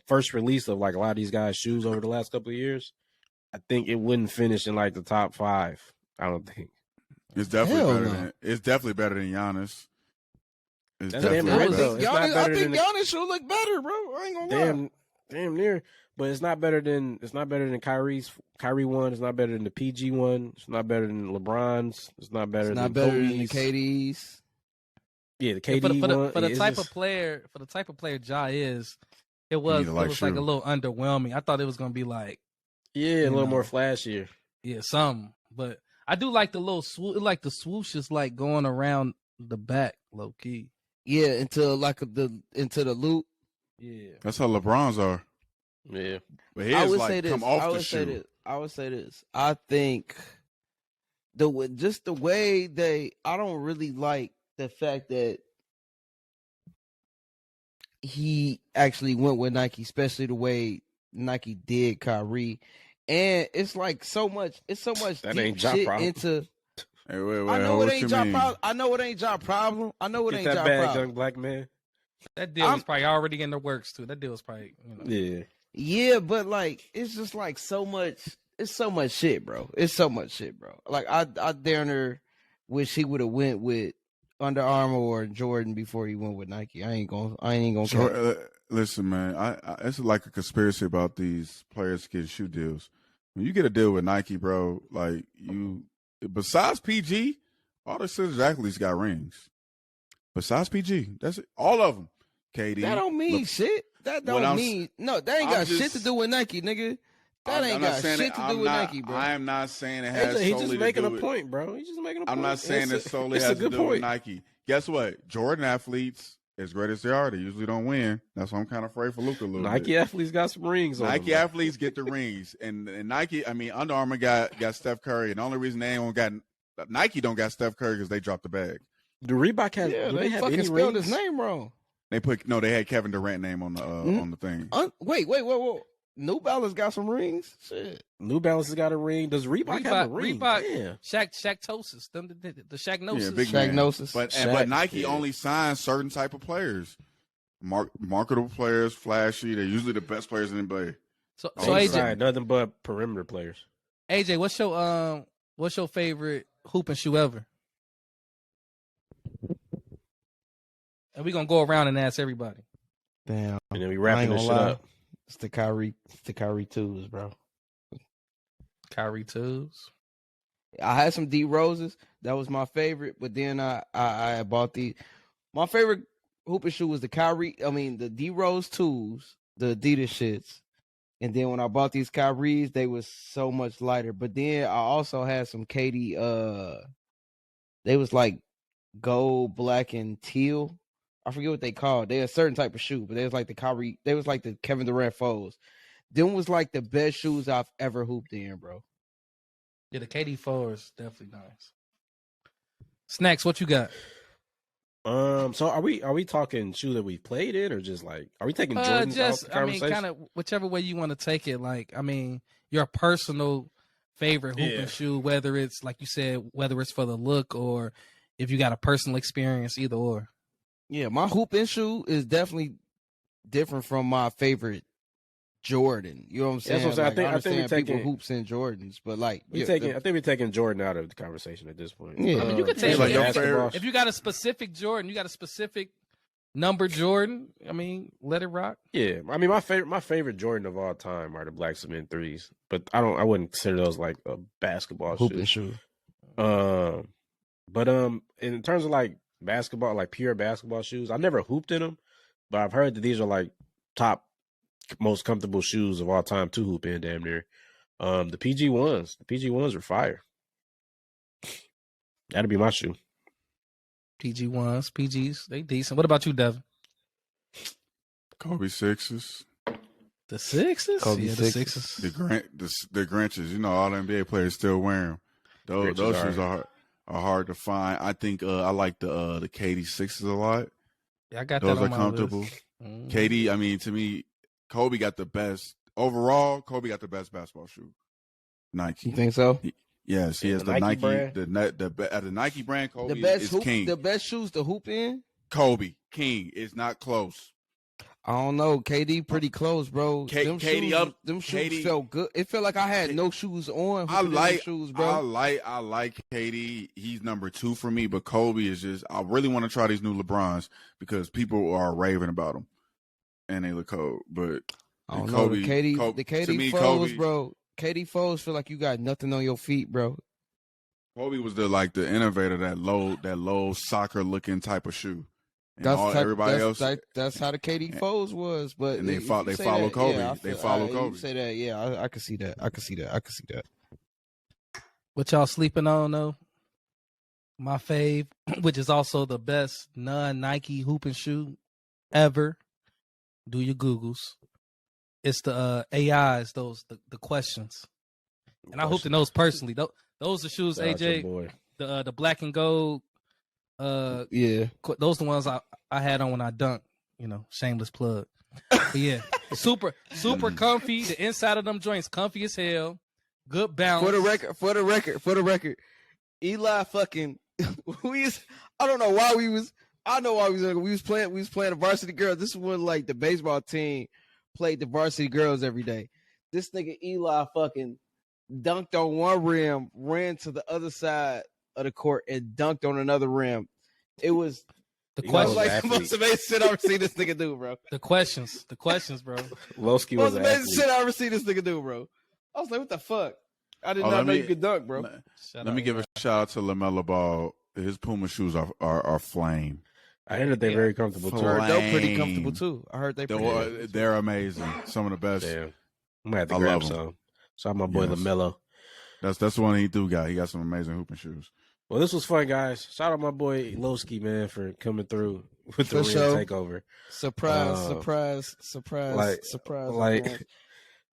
first release of a lot of these guys' shoes over the last couple of years, I think it wouldn't finish in the top 5. I don't think. It's definitely better than Giannis. It's That's definitely damn right, better. though. It's not better I think than Giannis should look better, bro. I ain't gonna lie. damn near. But it's not better than Kyrie one. It's not better than the PG one. It's not better than LeBron's. It's not better It's than not better than the Kobe's. KD's. Yeah, the KD one. For the type of player Ja is, it was a little underwhelming. I thought it was gonna be a little more flashier. Yeah, some. But I do like the little the swoosh is going around the back, low key. Yeah, into the loop. Yeah, That's how LeBron's are. Yeah, but his I would say this. come off the shoe. I would say this. I think the way I don't really like the fact that he actually went with Nike, especially the way Nike did Kyrie. And it's so much that deep ain't Ja shit problem. into. Hey, wait, I know what it ain't you Ja mean? problem. I know it ain't Ja problem. I know it Get ain't that Ja bag, problem. young black man. that deal was probably already in the works too. That deal was probably Yeah, Yeah, but it's just so much it's so much shit, bro. It's so much shit, bro. Like I damn near wish he would have went with Under Armour or Jordan before he went with Nike. I ain't gonna. Listen, man, it's like a conspiracy about these players getting shoe deals. When you get a deal with Nike, bro, like besides PG, all the Scissors athletes got rings. Besides PG, that's it. All of them. KD. That don't mean shit. That don't mean no. That ain't got shit to do with Nike, nigga. That ain't got shit to do with Nike, bro. I am not saying it has. He's just making a point, bro. He's just making a point. I'm not saying it solely has to do with Nike. Guess what? Jordan athletes, as great as they are, they usually don't win. That's why I'm kind of afraid for Luka a little bit. Nike athletes got some rings on Nike athletes get the rings. And Nike, I mean, Under Armour got Steph Curry. And the only reason they ain't got Nike don't got Steph Curry because they dropped the bag. Do Reebok have? Yeah, do they have fucking any spelled rings? his name wrong. They had Kevin Durant name on the on the thing. Wait. New Balance got some rings. Shit. New Balance has got a ring. Does Reebok have a ring? Reebok, yeah. Shaqtosis, the Shaqnosis. Yeah, big Shaqnosis. But Nike only signs certain type of players, marketable players, flashy. They're usually the best players in the NBA. So AJ, nothing but perimeter players. AJ, what's your favorite hoop and shoe ever? And we're gonna go around and ask everybody. Damn. And then we wrapping this shit up. It's the Kyrie 2s, bro. Kyrie 2s. I had some D Roses. That was my favorite. But then I bought my favorite hoop and shoe was the D Rose 2s, the Adidas shits. And then when I bought these Kyries, they was so much lighter. But then I also had some KD, they was like gold, black, and teal. I forget what they called. They're a certain type of shoe, but they was like the Kyrie. They was like the Kevin Durant foes. Them was like the best shoes I've ever hooped in, bro. Yeah, the KD 4 is definitely nice. Snaxx, what you got? So are we talking shoe that we played in, or just like are we taking Jordan out the conversation? kind of whichever way you want to take it. Like, I mean, your personal favorite hooping shoe, whether it's like you said, whether it's for the look or if you got a personal experience, either or. Yeah, my hooping shoe is definitely different from my favorite Jordan. You know what I'm saying? That's what I'm saying. Like, I think we're taking people hoops in Jordans, but like I think we're taking Jordan out of the conversation at this point. Yeah, I mean, you could take like your favorite. If you got a specific Jordan, you got a specific number Jordan. I mean, let it rock. Yeah, I mean, my favorite Jordan of all time are the Black Cement 3s, but I wouldn't consider those like a basketball hooping shoe. But in terms of like basketball, like pure basketball shoes, I never hooped in them, but I've heard that these are like top, most comfortable shoes of all time to hoop in, damn near. The PG1s are fire. That'd be my shoe. PG1s, PGs, they decent. What about you, Devin? Kobe 6s. The 6s? Kobe the 6s. The Grinches. You know, all NBA players still wear them. Those shoes are hard to find. I think I like the KD 6s a lot. Yeah, I got those that on are my comfortable. list. Mm-hmm. KD, I mean, to me, Kobe got the best overall. Kobe got the best basketball shoe. Nike. You think so? Yes, he has the Nike brand. The Nike brand. Kobe is king. The best shoes to hoop in. Kobe king is not close. I don't know. KD pretty close, bro. Them shoes felt good. It felt like I had no shoes on. I like shoes, bro. I like KD. He's number 2 for me, but Kobe is just. I really want to try these new LeBrons because people are raving about them, and they look cold. But I don't know. The KD foes, bro. KD foes feel like you got nothing on your feet, bro. Kobe was the innovator, that low soccer looking type of shoe. And That's how the KD foes was, but and they follow Kobe. Yeah, they follow Kobe. You say that, yeah, I can see that. What y'all sleeping on though? My fave, which is also the best non-Nike hooping shoe ever. Do your Googles. It's the AIs, the questions, and I hooped in those personally. Those are shoes, AJ. The black and gold. Yeah, those the ones I had on when I dunked. You know, shameless plug. But yeah, super comfy. The inside of them joints comfy as hell. Good bounce. For the record, Eli fucking. I don't know why we was. I know why we was playing. We was playing the varsity girls. This is when like the baseball team played the varsity girls every day. This nigga Eli fucking dunked on one rim, ran to the other side of the court, and dunked on another rim. It was The You know, question, like the athlete. most amazing shit I ever seen this nigga do, bro. the questions, bro. Lowski was Most an amazing athlete. shit I ever seen this nigga do, bro. I was like, what the fuck? I did not know you could dunk, bro. Let me give a shout out to LaMelo Ball. His Puma shoes are flame. I heard that they're very comfortable too. Flame. They're pretty comfortable too. I heard They're amazing. Some of the best. Damn. I'm gonna have to I grab love 'em. some. Shout out my boy Yes. LaMelo. That's the one he do got. He got some amazing hooping shoes. Well, this was fun, guys. Shout out my boy Lowski, man, for coming through with the For real sure. takeover. Surprise, Uh, surprise, surprise, surprise. Like, man.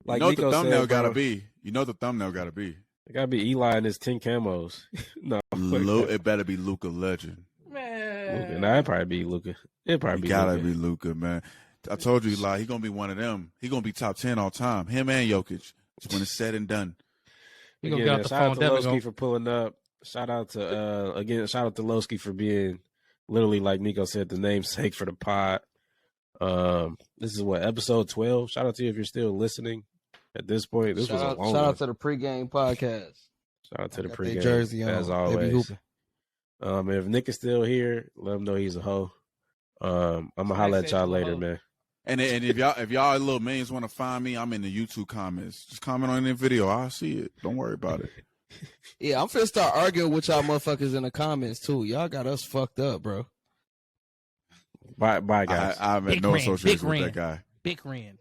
You know what the Nico thumbnail said, gotta bro, be. You know what the thumbnail gotta be. It gotta be Eli and his 10 camos. No, It better be Luka Legend. Luka. Nah, it'd probably be Luka. It'd probably It be gotta Luka. be Luka, man. I told you, Eli, he gonna be one of them. He gonna be top 10 all time. Him and Jokic. Just when it's said and done. We gonna Again, get out man, the shout phone. out to Devin Lowski for pulling up. Shout out to shout out to Lowski for being literally, like Nico said, the namesake for the pod. This is what, episode 12. Shout out to you if you're still listening at this point. This was a long Shout one. out to the pregame podcast. Shout out to the Got their pregame, jersey on. as They be always. hooping. If Nick is still here, let him know he's a hoe. I'm gonna holler at y'all later, man. And if y'all little minions want to find me, I'm in the YouTube comments. Just comment on the video. I'll see it. Don't worry about it. Yeah, I'm finna start arguing with y'all motherfuckers in the comments too. Y'all got us fucked up, bro. Bye, guys. I have Big no Ren, association Big with Ren. that guy. Big Ren.